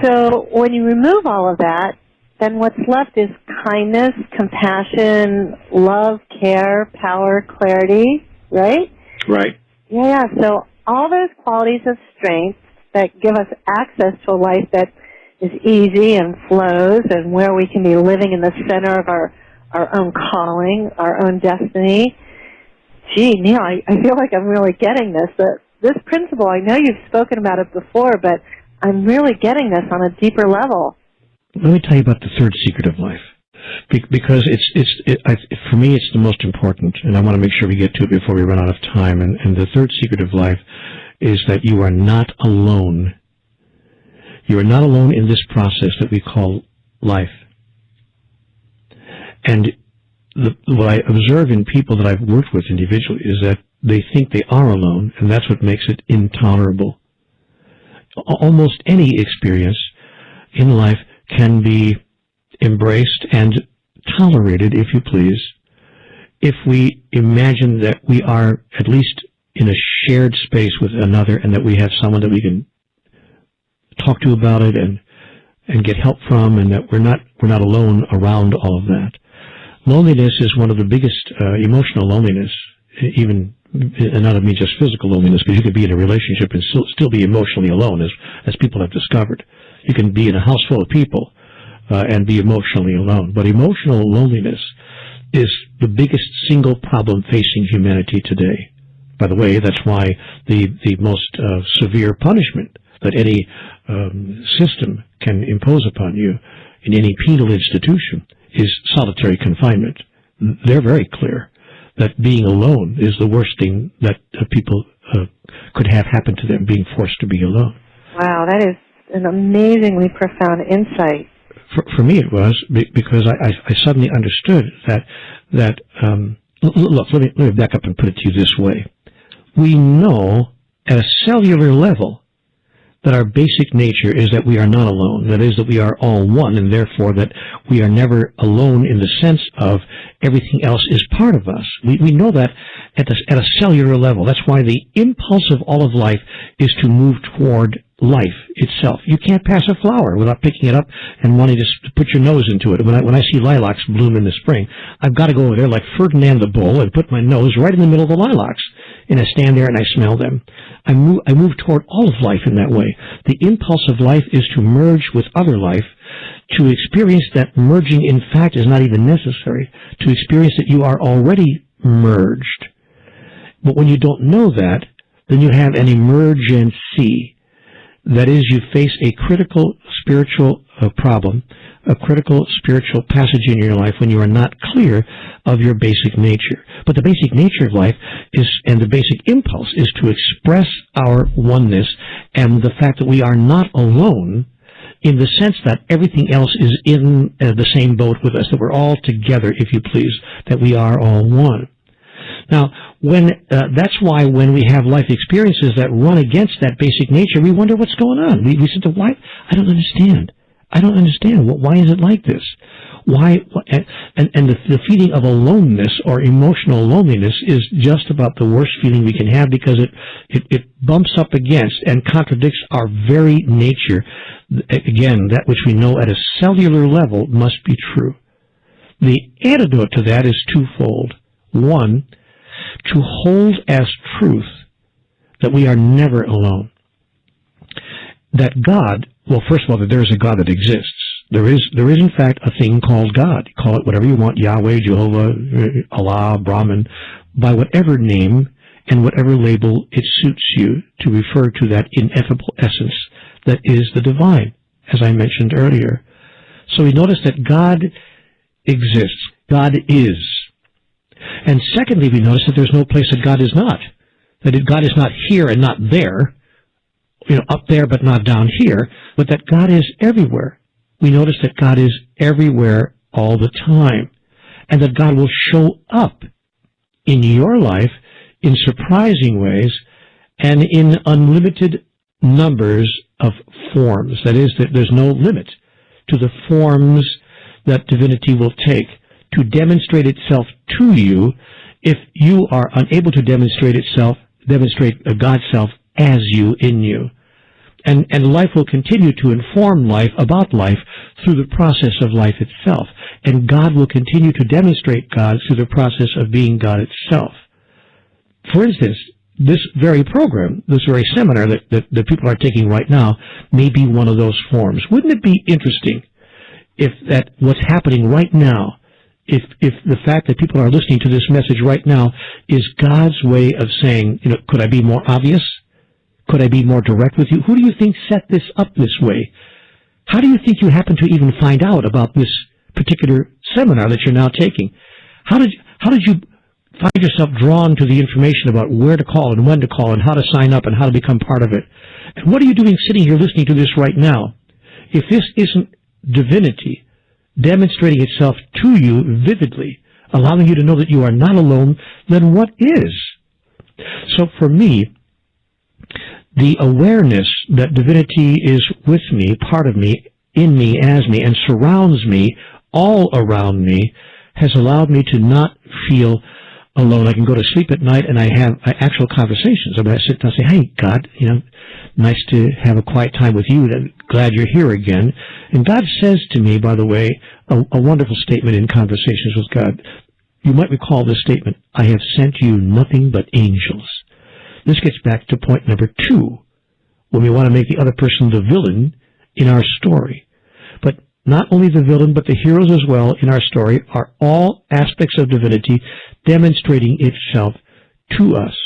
So when you remove all of that, then what's left is kindness, compassion, love, care, power, clarity, right? Right. Yeah, so all those qualities of strength that give us access to a life that is easy and flows and where we can be living in the center of our own calling, our own destiny. Gee, Neale, I feel like I'm really getting this. This principle, I know you've spoken about it before, but I'm really getting this on a deeper level. Let me tell you about the third secret of life, because for me it's the most important, and I want to make sure we get to it before we run out of time. And the third secret of life is that you are not alone. You are not alone in this process that we call life. And what I observe in people that I've worked with individually is that they think they are alone, and that's what makes it intolerable. Almost any experience in life can be embraced and tolerated, if you please, if we imagine that we are at least in a shared space with another, and that we have someone that we can talk to about it and get help from, and that we're not alone around all of that. Loneliness is one of the biggest emotional loneliness, even, and not mean just physical loneliness, because you can be in a relationship and still be emotionally alone, as people have discovered. You can be in a house full of people and be emotionally alone. But emotional loneliness is the biggest single problem facing humanity today. By the way, that's why the most severe punishment that any system can impose upon you in any penal institution is solitary confinement. They're very clear that being alone is the worst thing that people could have happen to them, being forced to be alone. Wow, that is an amazingly profound insight. for me it was because I suddenly understood that look, let me back up and put it to you this way. We know at a cellular level that our basic nature is that we are not alone. That is, that we are all one, and therefore that we are never alone in the sense of everything else is part of us. We know that at a cellular level. That's why the impulse of all of life is to move toward life itself. You can't pass a flower without picking it up and wanting to put your nose into it. When I see lilacs bloom in the spring, I've got to go over there like Ferdinand the Bull and put my nose right in the middle of the lilacs. And I stand there and I smell them. I move toward all of life in that way. The impulse of life is to merge with other life, to experience that merging in fact is not even necessary, to experience that you are already merged. But when you don't know that, then you have an emergency. That is, you face a critical spiritual problem, a critical spiritual passage in your life when you are not clear of your basic nature. But the basic nature of life is, and the basic impulse is to express our oneness and the fact that we are not alone in the sense that everything else is in the same boat with us, that we're all together, if you please, that we are all one. Now, that's why when we have life experiences that run against that basic nature, we wonder what's going on. We say, why? I don't understand. I don't understand. Why is it like this? Why? And the feeling of aloneness or emotional loneliness is just about the worst feeling we can have because it bumps up against and contradicts our very nature. Again, that which we know at a cellular level must be true. The antidote to that is twofold. One, to hold as truth that we are never alone. That God, well, first of all, that there is a God that exists. There is in fact a thing called God. Call it whatever you want, Yahweh, Jehovah, Allah, Brahman, by whatever name and whatever label it suits you to refer to that ineffable essence that is the divine, as I mentioned earlier. So we notice that God exists. God is. And secondly, we notice that there's no place that God is not. That God is not here and not there, up there but not down here, but that God is everywhere. We notice that God is everywhere all the time, and that God will show up in your life in surprising ways and in unlimited numbers of forms. That is, that there's no limit to the forms that divinity will take to demonstrate itself to you if you are unable to demonstrate God's self as you, in you. And life will continue to inform life about life through the process of life itself. And God will continue to demonstrate God through the process of being God itself. For instance, this very program, this very seminar that people are taking right now may be one of those forms. Wouldn't it be interesting if that what's happening right now, if the fact that people are listening to this message right now is God's way of saying, could I be more obvious? Could I be more direct with you? Who do you think set this up this way? How do you think you happen to even find out about this particular seminar that you're now taking? How did you find yourself drawn to the information about where to call and when to call and how to sign up and how to become part of it? And what are you doing sitting here listening to this right now? If this isn't divinity demonstrating itself to you vividly, allowing you to know that you are not alone, then what is? So for me, the awareness that divinity is with me, part of me, in me, as me, and surrounds me, all around me, has allowed me to not feel alone. I can go to sleep at night and I have actual conversations. I sit down and say, hey, God, nice to have a quiet time with you. Glad you're here again. And God says to me, by the way, a wonderful statement in Conversations with God. You might recall this statement, I have sent you nothing but angels. This gets back to point number 2, when we want to make the other person the villain in our story. But not only the villain, but the heroes as well in our story are all aspects of divinity demonstrating itself to us.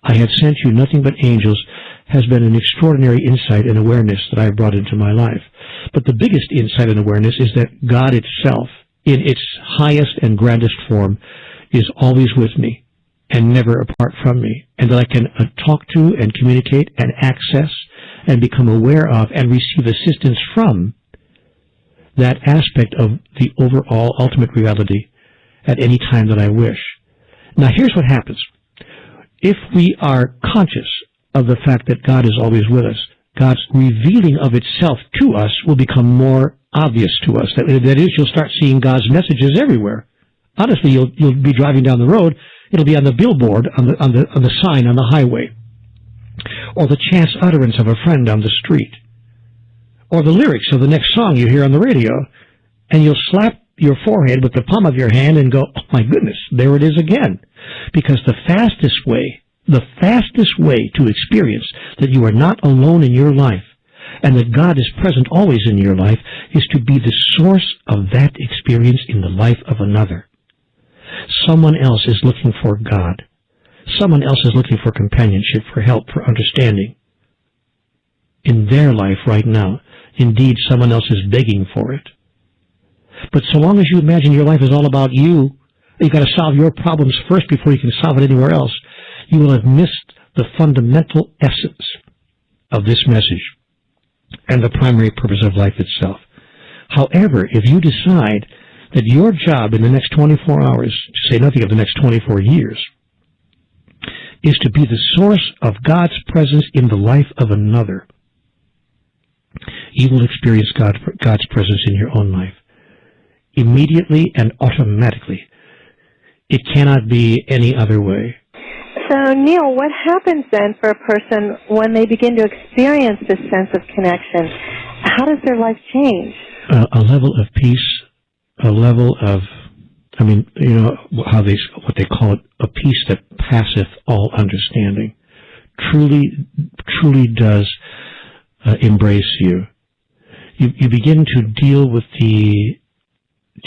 I have sent you nothing but angels has been an extraordinary insight and awareness that I have brought into my life. But the biggest insight and awareness is that God itself, in its highest and grandest form, is always with me and never apart from me, and that I can talk to and communicate and access and become aware of and receive assistance from that aspect of the overall ultimate reality at any time that I wish. Now here's what happens. If we are conscious of the fact that God is always with us, God's revealing of itself to us will become more obvious to us. That is, you'll start seeing God's messages everywhere. Honestly, you'll be driving down the road, it'll be on the billboard, on the sign on the highway, or the chance utterance of a friend on the street, or the lyrics of the next song you hear on the radio, and you'll slap your forehead with the palm of your hand and go, oh my goodness, there it is again. Because the fastest way to experience that you are not alone in your life and that God is present always in your life is to be the source of that experience in the life of another. Someone else is looking for God. Someone else is looking for companionship, for help, for understanding in their life right now. Indeed, someone else is begging for it. But so long as you imagine your life is all about you, you've got to solve your problems first before you can solve it anywhere else, you will have missed the fundamental essence of this message and the primary purpose of life itself. However, if you decide that your job in the next 24 hours, to say nothing of the next 24 years, is to be the source of God's presence in the life of another, you will experience God's presence in your own life immediately and automatically. It cannot be any other way. So, Neale, what happens then for a person when they begin to experience this sense of connection? How does their life change? A level of peace, a level of, what they call it, a peace that passeth all understanding, truly does embrace you. You begin to deal with the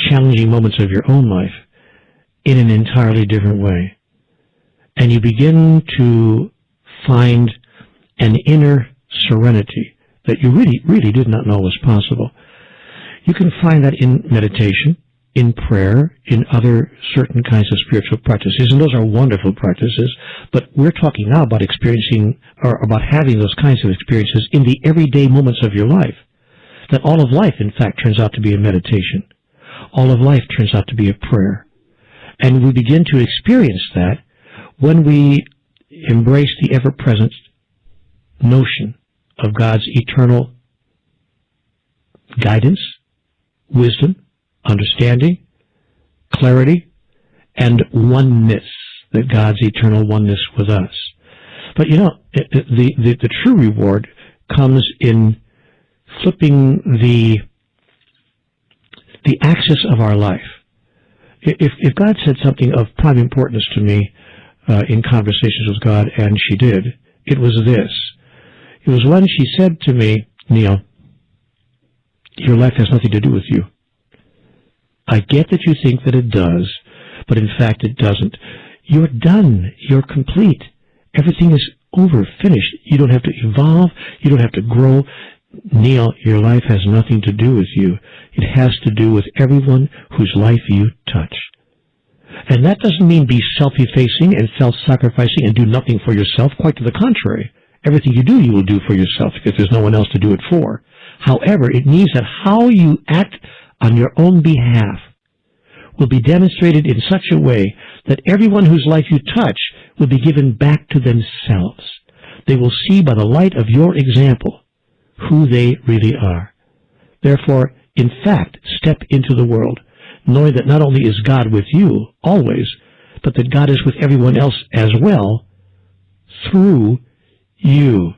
challenging moments of your own life in an entirely different way. And you begin to find an inner serenity that you really did not know was possible. You can find that in meditation, in prayer, in other certain kinds of spiritual practices, and those are wonderful practices, but we're talking now about experiencing, or about having those kinds of experiences in the everyday moments of your life. That all of life, in fact, turns out to be a meditation. All of life turns out to be a prayer. And we begin to experience that when we embrace the ever-present notion of God's eternal guidance, wisdom, understanding, clarity, and oneness, that God's eternal oneness with us. But the true reward comes in flipping the axis of our life. If God said something of prime importance to me in conversations with God, and she did, it was this. It was when she said to me, Neale, your life has nothing to do with you. I get that you think that it does, but in fact it doesn't. You're done. You're complete. Everything is over, finished. You don't have to evolve. You don't have to grow. Neale, your life has nothing to do with you. It has to do with everyone whose life you touch. And that doesn't mean be self-effacing and self-sacrificing and do nothing for yourself. Quite to the contrary. Everything you do, you will do for yourself because there's no one else to do it for. However, it means that how you act on your own behalf will be demonstrated in such a way that everyone whose life you touch will be given back to themselves. They will see by the light of your example who they really are. Therefore, in fact, step into the world, knowing that not only is God with you always, but that God is with everyone else as well through you.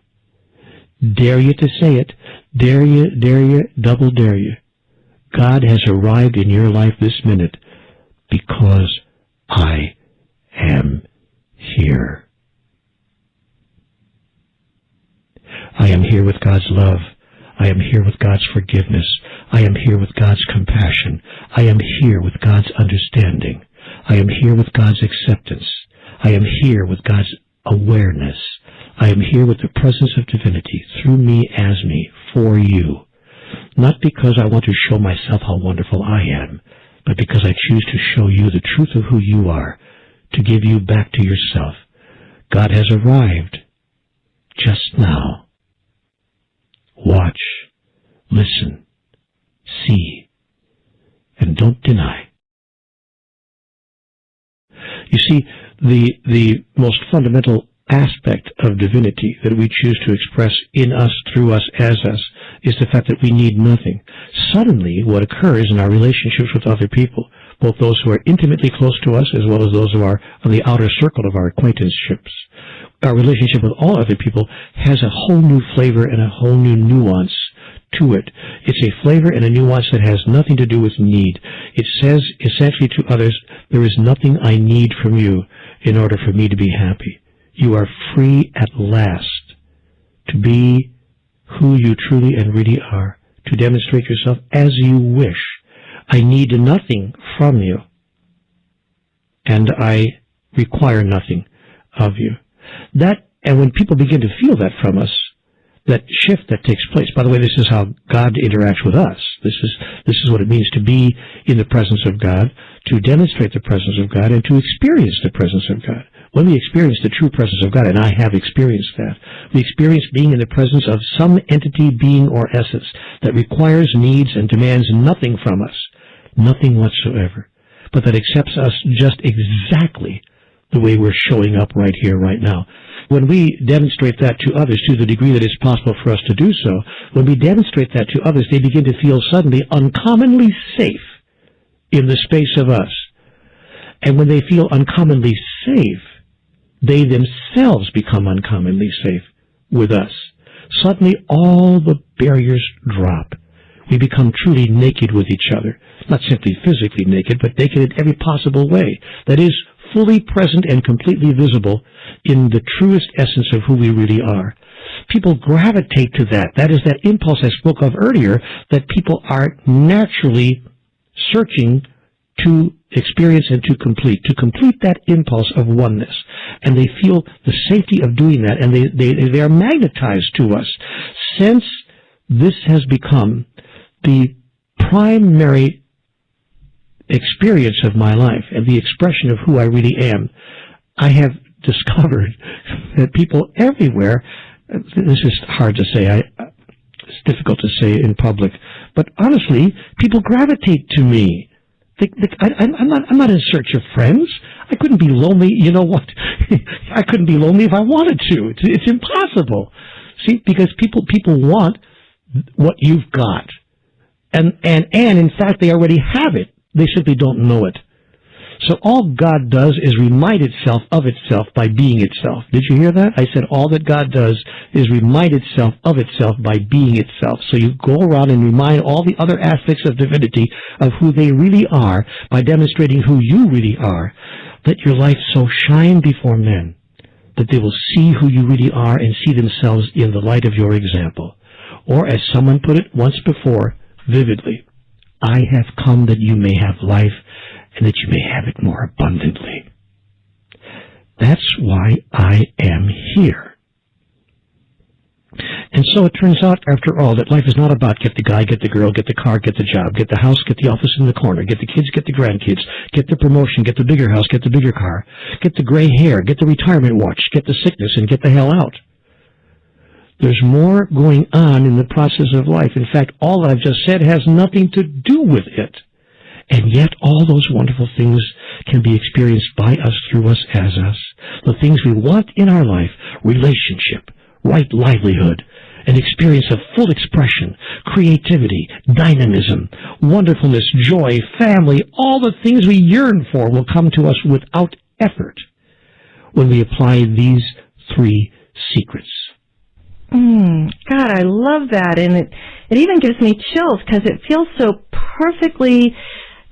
Dare you to say it. Dare you, double dare you. God has arrived in your life this minute because I am here. I am here with God's love. I am here with God's forgiveness. I am here with God's compassion. I am here with God's understanding. I am here with God's acceptance. I am here with God's awareness. I am here with the presence of divinity through me, as me, for you. Not because I want to show myself how wonderful I am, but because I choose to show you the truth of who you are, to give you back to yourself. God has arrived just now. Watch, listen, see, and don't deny. You see, the most fundamental aspect of divinity that we choose to express in us, through us, as us, is the fact that we need nothing. Suddenly, what occurs in our relationships with other people, both those who are intimately close to us as well as those who are on the outer circle of our acquaintanceships, our relationship with all other people has a whole new flavor and a whole new nuance to it. It's a flavor and a nuance that has nothing to do with need. It says essentially to others, there is nothing I need from you in order for me to be happy. You are free at last to be who you truly and really are, to demonstrate yourself as you wish. I need nothing from you, and I require nothing of you. And when people begin to feel that from us, that shift that takes place. By the way, this is how God interacts with us. This is what it means to be in the presence of God, to demonstrate the presence of God, and to experience the presence of God. When we experience the true presence of God, and I have experienced that, we experience being in the presence of some entity, being, or essence that requires, needs, and demands nothing from us, nothing whatsoever, but that accepts us just exactly the way we're showing up right here, right now. When we demonstrate that to others, to the degree that it's possible for us to do so, when we demonstrate that to others, they begin to feel suddenly uncommonly safe in the space of us. And when they feel uncommonly safe, they themselves become uncommonly safe with us. Suddenly all the barriers drop. We become truly naked with each other. Not simply physically naked, but naked in every possible way. That is, fully present and completely visible in the truest essence of who we really are. People gravitate to that. That is that impulse I spoke of earlier, that people are naturally searching to experience and to complete that impulse of oneness. And they feel the safety of doing that, and they are magnetized to us. Since this has become the primary experience of my life and the expression of who I really am, I have discovered that people everywhere, this is hard to say, it's difficult to say in public, but honestly, people gravitate to me. I'm not in search of friends. I couldn't be lonely. You know what? I couldn't be lonely if I wanted to. It's impossible. See, because people want what you've got. And in fact, they already have it. They simply don't know it. So all God does is remind itself of itself by being itself. Did you hear that? I said all that God does is remind itself of itself by being itself. So you go around and remind all the other aspects of divinity of who they really are by demonstrating who you really are. Let your light so shine before men that they will see who you really are and see themselves in the light of your example. Or as someone put it once before, vividly, I have come that you may have life and that you may have it more abundantly. That's why I am here. And so it turns out, after all, that life is not about get the guy, get the girl, get the car, get the job, get the house, get the office in the corner, get the kids, get the grandkids, get the promotion, get the bigger house, get the bigger car, get the gray hair, get the retirement watch, get the sickness, and get the hell out. There's more going on in the process of life. In fact, all that I've just said has nothing to do with it. And yet all those wonderful things can be experienced by us, through us, as us. The things we want in our life, relationship, right livelihood, an experience of full expression, creativity, dynamism, wonderfulness, joy, family, all the things we yearn for will come to us without effort when we apply these three secrets. God, I love that, and it even gives me chills because it feels so perfectly,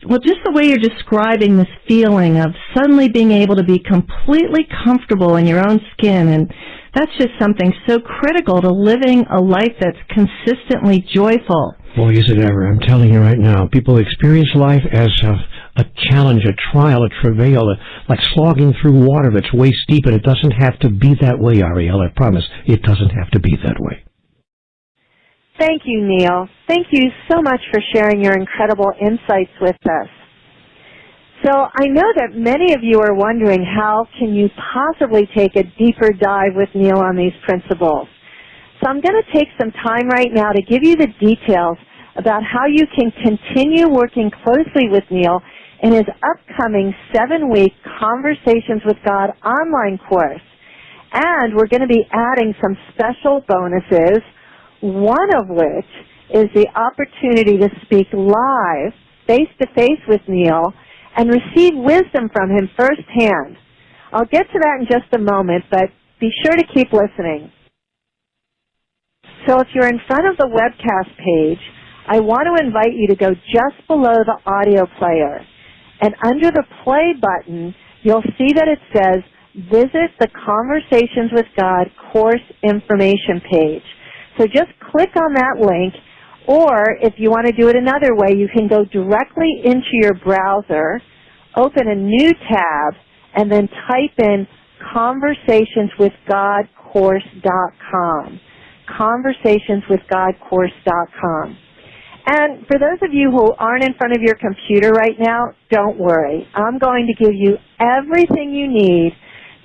well, just the way you're describing this feeling of suddenly being able to be completely comfortable in your own skin, and that's just something so critical to living a life that's consistently joyful. Boy, is it ever. I'm telling you right now, people experience life as a challenge, a trial, a travail, like slogging through water that's waist deep, and it doesn't have to be that way, Ariel. I promise. It doesn't have to be that way. Thank you, Neale. Thank you so much for sharing your incredible insights with us. So I know that many of you are wondering, how can you possibly take a deeper dive with Neale on these principles? So I'm going to take some time right now to give you the details about how you can continue working closely with Neale in his upcoming 7-week Conversations with God online course. And we're going to be adding some special bonuses, one of which is the opportunity to speak live, face-to-face with Neale, and receive wisdom from him firsthand. I'll get to that in just a moment, but be sure to keep listening. So if you're in front of the webcast page, I want to invite you to go just below the audio player. And under the play button, you'll see that it says, Visit the Conversations with God course information page. So just click on that link, or if you want to do it another way, you can go directly into your browser, open a new tab, and then type in conversationswithgodcourse.com. conversationswithgodcourse.com. And for those of you who aren't in front of your computer right now, don't worry. I'm going to give you everything you need,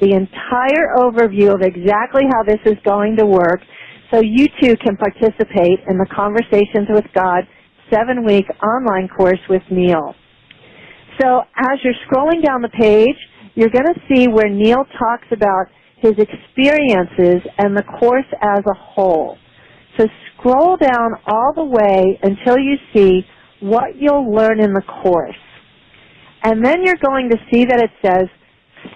the entire overview of exactly how this is going to work, so you too can participate in the Conversations with God 7-week online course with Neale. So as you're scrolling down the page, you're going to see where Neale talks about his experiences and the course as a whole. So scroll down all the way until you see what you'll learn in the course. And then you're going to see that it says,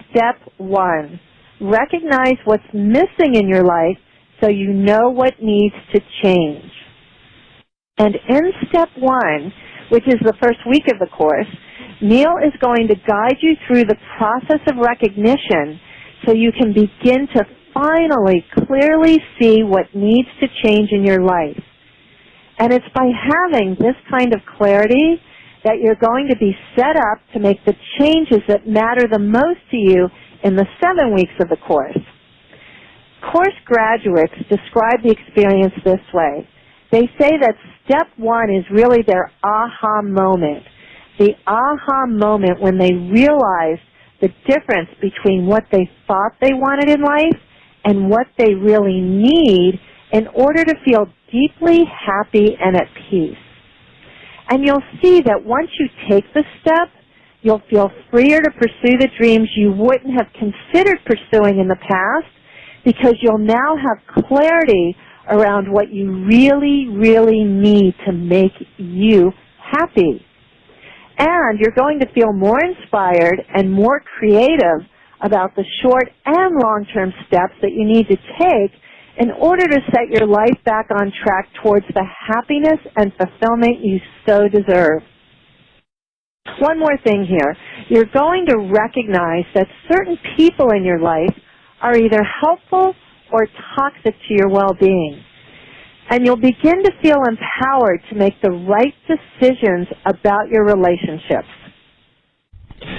Step 1, recognize what's missing in your life so you know what needs to change. And in Step 1, which is the first week of the course, Neale is going to guide you through the process of recognition so you can begin to finally clearly see what needs to change in your life. And it's by having this kind of clarity that you're going to be set up to make the changes that matter the most to you in the 7 weeks of the course. Course graduates describe the experience this way. They say that Step 1 is really their aha moment. The aha moment when they realized the difference between what they thought they wanted in life and what they really need in order to feel deeply happy and at peace. And you'll see that once you take the step, you'll feel freer to pursue the dreams you wouldn't have considered pursuing in the past, because you'll now have clarity around what you really, really need to make you happy. And you're going to feel more inspired and more creative about the short and long-term steps that you need to take in order to set your life back on track towards the happiness and fulfillment you so deserve. One more thing here. You're going to recognize that certain people in your life are either helpful or toxic to your well-being. And you'll begin to feel empowered to make the right decisions about your relationships.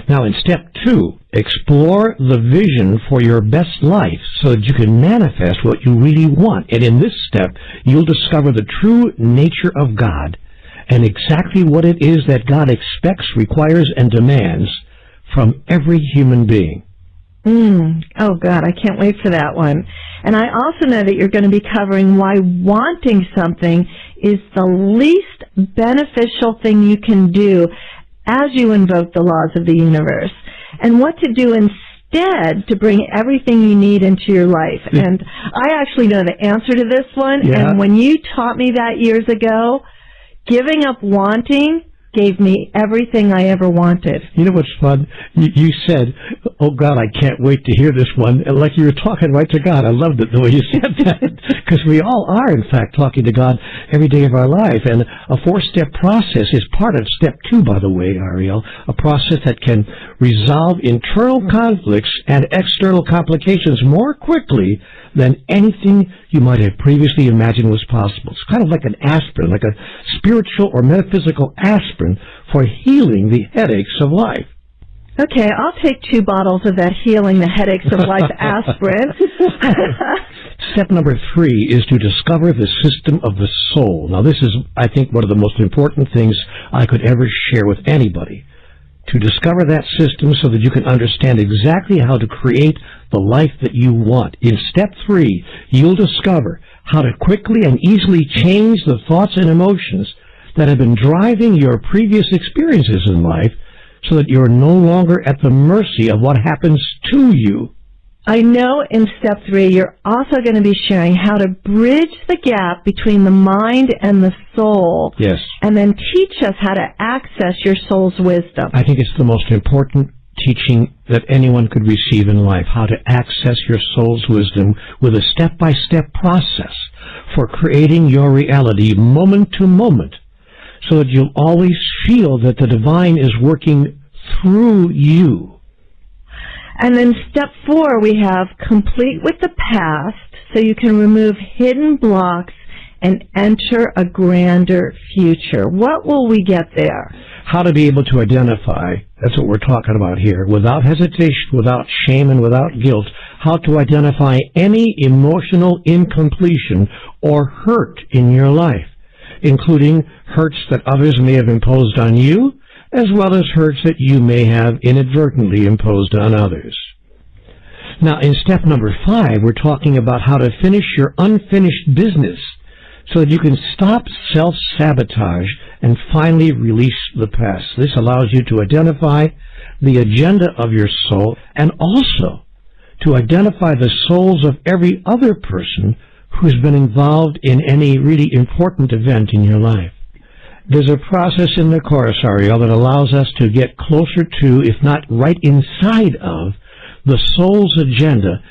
Now, in Step 2, explore the vision for your best life so that you can manifest what you really want. And in this step, you'll discover the true nature of God and exactly what it is that God expects, requires, and demands from every human being. Oh, God, I can't wait for that one. And I also know that you're going to be covering why wanting something is the least beneficial thing you can do as you invoke the laws of the universe, and what to do instead to bring everything you need into your life. And I actually know the answer to this one, and when you taught me that years ago, giving up wanting gave me everything I ever wanted. You know what's fun? You said, oh, God, I can't wait to hear this one, and like you were talking right to God. I loved it the way you said that, because we all are, in fact, talking to God every day of our life, and a 4-step process is part of Step 2, by the way, Ariel, a process that can resolve internal conflicts and external complications more quickly than anything you might have previously imagined was possible. It's kind of like an aspirin, like a spiritual or metaphysical aspirin for healing the headaches of life. Okay, I'll take 2 bottles of that healing the headaches of life aspirin. Step number 3 is to discover the system of the soul. Now, this is, I think, one of the most important things I could ever share with anybody. To discover that system so that you can understand exactly how to create the life that you want. In Step 3, you'll discover how to quickly and easily change the thoughts and emotions that have been driving your previous experiences in life so that you're no longer at the mercy of what happens to you. I know in step 3 you're also going to be sharing how to bridge the gap between the mind and the soul. Yes. And then teach us how to access your soul's wisdom. I think it's the most important teaching that anyone could receive in life, how to access your soul's wisdom with a step-by-step process for creating your reality moment to moment, so that you'll always feel that the divine is working through you. And then step 4, we have complete with the past, so you can remove hidden blocks and enter a grander future. What will we get there? How to be able to identify, that's what we're talking about here, without hesitation, without shame, and without guilt, how to identify any emotional incompletion or hurt in your life, including hurts that others may have imposed on you, as well as hurts that you may have inadvertently imposed on others. Now, in step number 5, we're talking about how to finish your unfinished business so that you can stop self-sabotage and finally release the past. This allows you to identify the agenda of your soul and also to identify the souls of every other person who's been involved in any really important event in your life. There's a process in the course, Ariel, that allows us to get closer to, if not right inside of, the soul's agenda,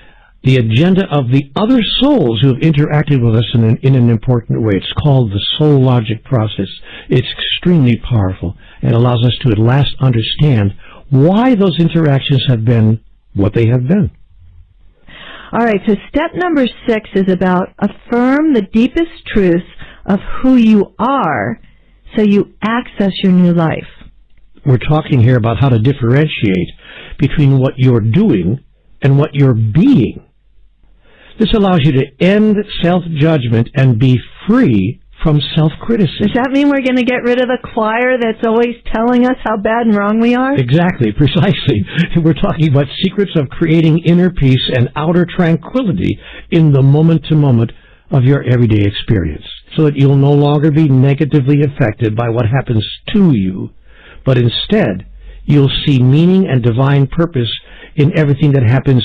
the agenda of the other souls who have interacted with us in an important way. It's called the soul logic process. It's extremely powerful. It allows us to at last understand why those interactions have been what they have been. All right, so step number 6 is about affirm the deepest truths of who you are so you access your new life. We're talking here about how to differentiate between what you're doing and what you're being. This allows you to end self-judgment and be free from self-criticism. Does that mean we're going to get rid of the choir that's always telling us how bad and wrong we are? Exactly, precisely. We're talking about secrets of creating inner peace and outer tranquility in the moment-to-moment of your everyday experience, so that you'll no longer be negatively affected by what happens to you, but instead you'll see meaning and divine purpose in everything that happens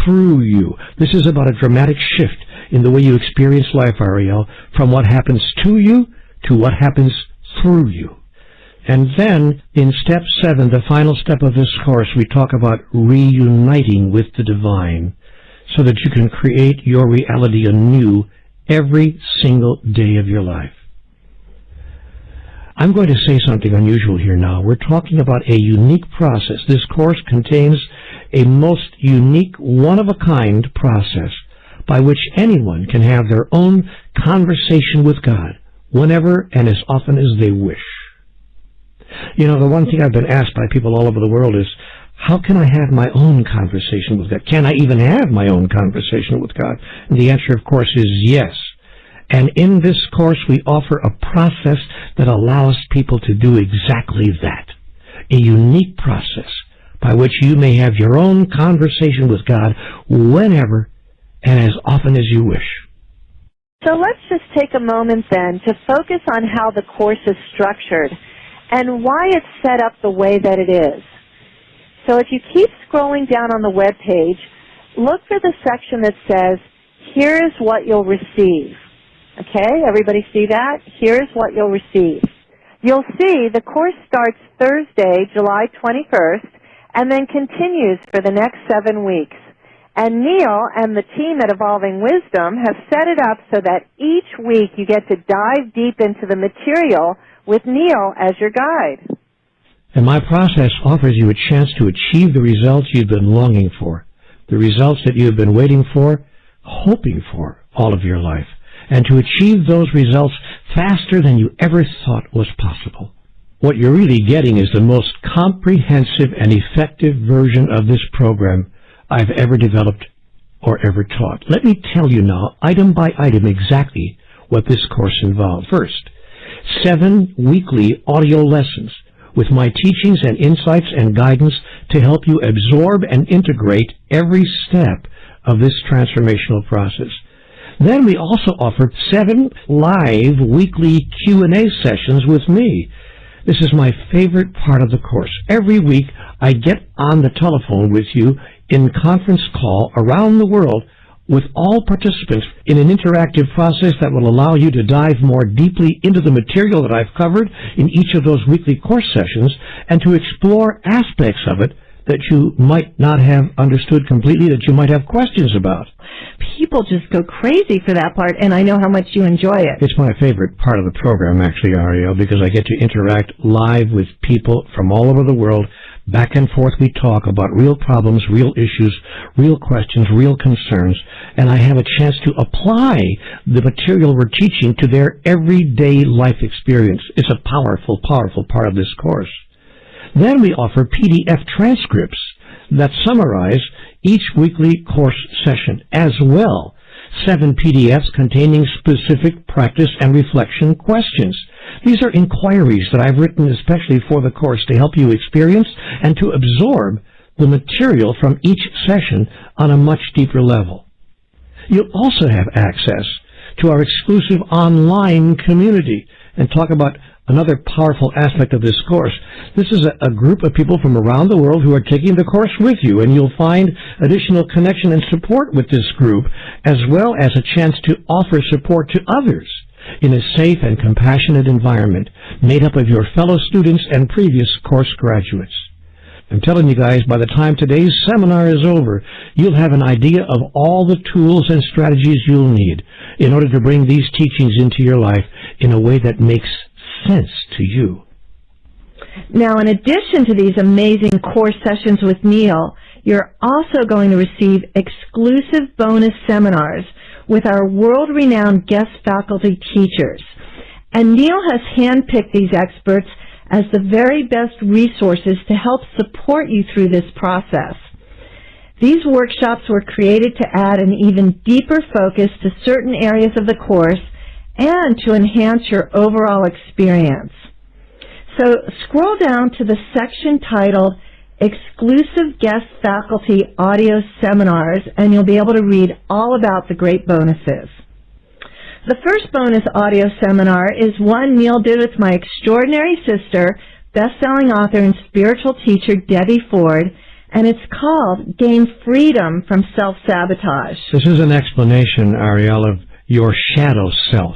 through you. This is about a dramatic shift in the way you experience life, Ariel, from what happens to you to what happens through you. And then, in step 7, the final step of this course, we talk about reuniting with the divine so that you can create your reality anew every single day of your life. I'm going to say something unusual here now. We're talking about a unique process. This course contains a most unique, one-of-a-kind process by which anyone can have their own conversation with God whenever and as often as they wish. You know, the one thing I've been asked by people all over the world is, how can I have my own conversation with God? Can I even have my own conversation with God? And the answer, of course, is yes. And in this course, we offer a process that allows people to do exactly that. A unique process by which you may have your own conversation with God whenever and as often as you wish. So let's just take a moment then to focus on how the course is structured and why it's set up the way that it is. So if you keep scrolling down on the web page, look for the section that says, "Here's what you'll receive." Okay, everybody see that? Here's what you'll receive. You'll see the course starts Thursday, July 21st, and then continues for the next 7 weeks. And Neale and the team at Evolving Wisdom have set it up so that each week you get to dive deep into the material with Neale as your guide. And my process offers you a chance to achieve the results you've been longing for, the results that you've been waiting for, hoping for all of your life, and to achieve those results faster than you ever thought was possible. What you're really getting is the most comprehensive and effective version of this program I've ever developed or ever taught. Let me tell you now, item by item, exactly what this course involved. First, 7 weekly audio lessons with my teachings and insights and guidance to help you absorb and integrate every step of this transformational process. Then we also offer 7 live weekly Q&A sessions with me. This is my favorite part of the course. Every week I get on the telephone with you in conference call around the world with all participants in an interactive process that will allow you to dive more deeply into the material that I've covered in each of those weekly course sessions and to explore aspects of it that you might not have understood completely, that you might have questions about. People just go crazy for that part, and I know how much you enjoy it. It's my favorite part of the program, actually, Ariel, because I get to interact live with people from all over the world. Back and forth we talk about real problems, real issues, real questions, real concerns, and I have a chance to apply the material we're teaching to their everyday life experience. It's a powerful, powerful part of this course. Then we offer PDF transcripts that summarize each weekly course session as well. 7 PDFs containing specific practice and reflection questions. These are inquiries that I've written especially for the course to help you experience and to absorb the material from each session on a much deeper level. You'll also have access to our exclusive online community and talk about another powerful aspect of this course. This is a group of people from around the world who are taking the course with you, and you'll find additional connection and support with this group, as well as a chance to offer support to others in a safe and compassionate environment made up of your fellow students and previous course graduates. I'm telling you guys, by the time today's seminar is over, you'll have an idea of all the tools and strategies you'll need in order to bring these teachings into your life in a way that makes sense to you. Now, in addition to these amazing course sessions with Neale, you're also going to receive exclusive bonus seminars with our world-renowned guest faculty teachers. And Neale has handpicked these experts as the very best resources to help support you through this process. These workshops were created to add an even deeper focus to certain areas of the course and to enhance your overall experience. So scroll down to the section titled Exclusive Guest Faculty Audio Seminars, and you'll be able to read all about the great bonuses. The first bonus audio seminar is one Neale did with my extraordinary sister, best-selling author and spiritual teacher Debbie Ford, and it's called Gain Freedom from Self-Sabotage. This is an explanation, Ariel, of your shadow self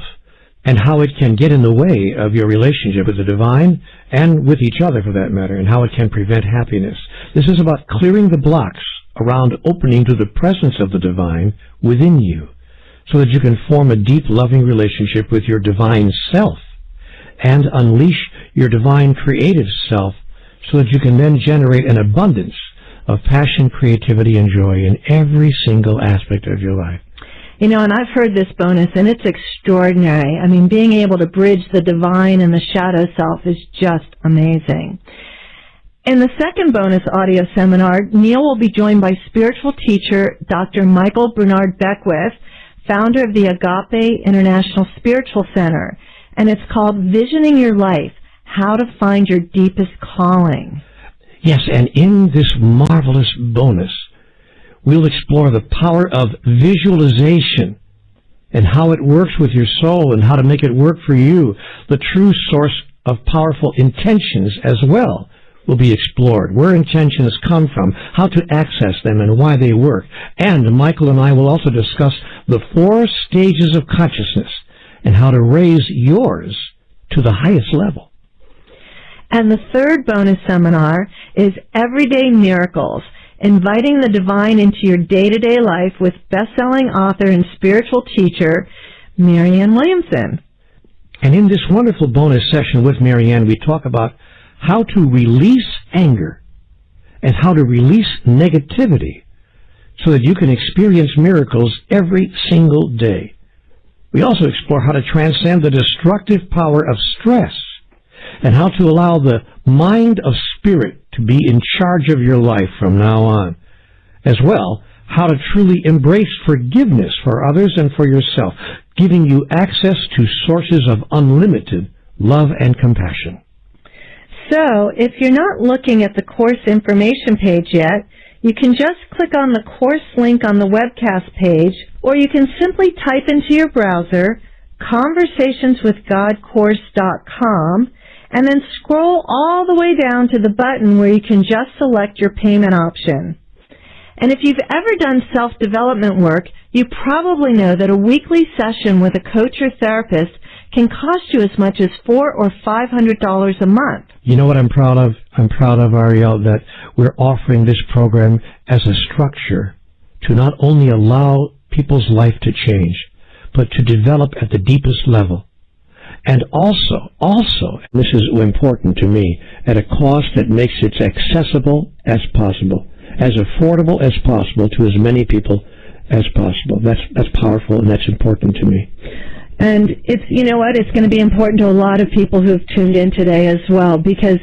and how it can get in the way of your relationship with the divine and with each other, for that matter, and how it can prevent happiness. This is about clearing the blocks around opening to the presence of the divine within you so that you can form a deep, loving relationship with your divine self and unleash your divine creative self so that you can then generate an abundance of passion, creativity, and joy in every single aspect of your life. You know, and I've heard this bonus, and it's extraordinary. I mean, being able to bridge the divine and the shadow self is just amazing. In the second bonus audio seminar, Neale will be joined by spiritual teacher Dr. Michael Bernard Beckwith, founder of the Agape International Spiritual Center, and it's called Visioning Your Life, How to Find Your Deepest Calling. Yes, and in this marvelous bonus, we'll explore the power of visualization and how it works with your soul and how to make it work for you. The true source of powerful intentions as well will be explored, where intentions come from, how to access them, and why they work. And Michael and I will also discuss the 4 stages of consciousness and how to raise yours to the highest level. And the third bonus seminar is Everyday Miracles, inviting the divine into your day-to-day life with best-selling author and spiritual teacher, Marianne Williamson. And in this wonderful bonus session with Marianne, we talk about how to release anger and how to release negativity so that you can experience miracles every single day. We also explore how to transcend the destructive power of stress and how to allow the mind of spirit to be in charge of your life from now on. As well, how to truly embrace forgiveness for others and for yourself, giving you access to sources of unlimited love and compassion. So, if you're not looking at the course information page yet, you can just click on the course link on the webcast page or you can simply type into your browser conversationswithgodcourse.com and then scroll all the way down to the button where you can just select your payment option. And if you've ever done self-development work, you probably know that a weekly session with a coach or therapist can cost you as much as $400 or $500 a month. You know what I'm proud of? I'm proud of, Ariel, that we're offering this program as a structure to not only allow people's life to change, but to develop at the deepest level. And also, this is important to me, at a cost that makes it accessible as possible, as affordable as possible to as many people as possible. That's powerful, and that's important to me. And it's, you know what, it's going to be important to a lot of people who've tuned in today as well, because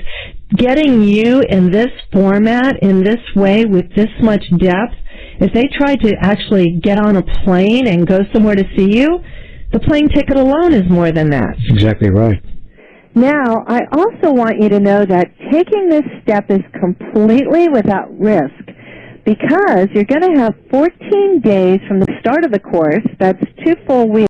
getting you in this format, in this way, with this much depth, if they tried to actually get on a plane and go somewhere to see you, the plane ticket alone is more than that. That's exactly right. Now, I also want you to know that taking this step is completely without risk, because you're going to have 14 days from the start of the course, that's 2 full weeks,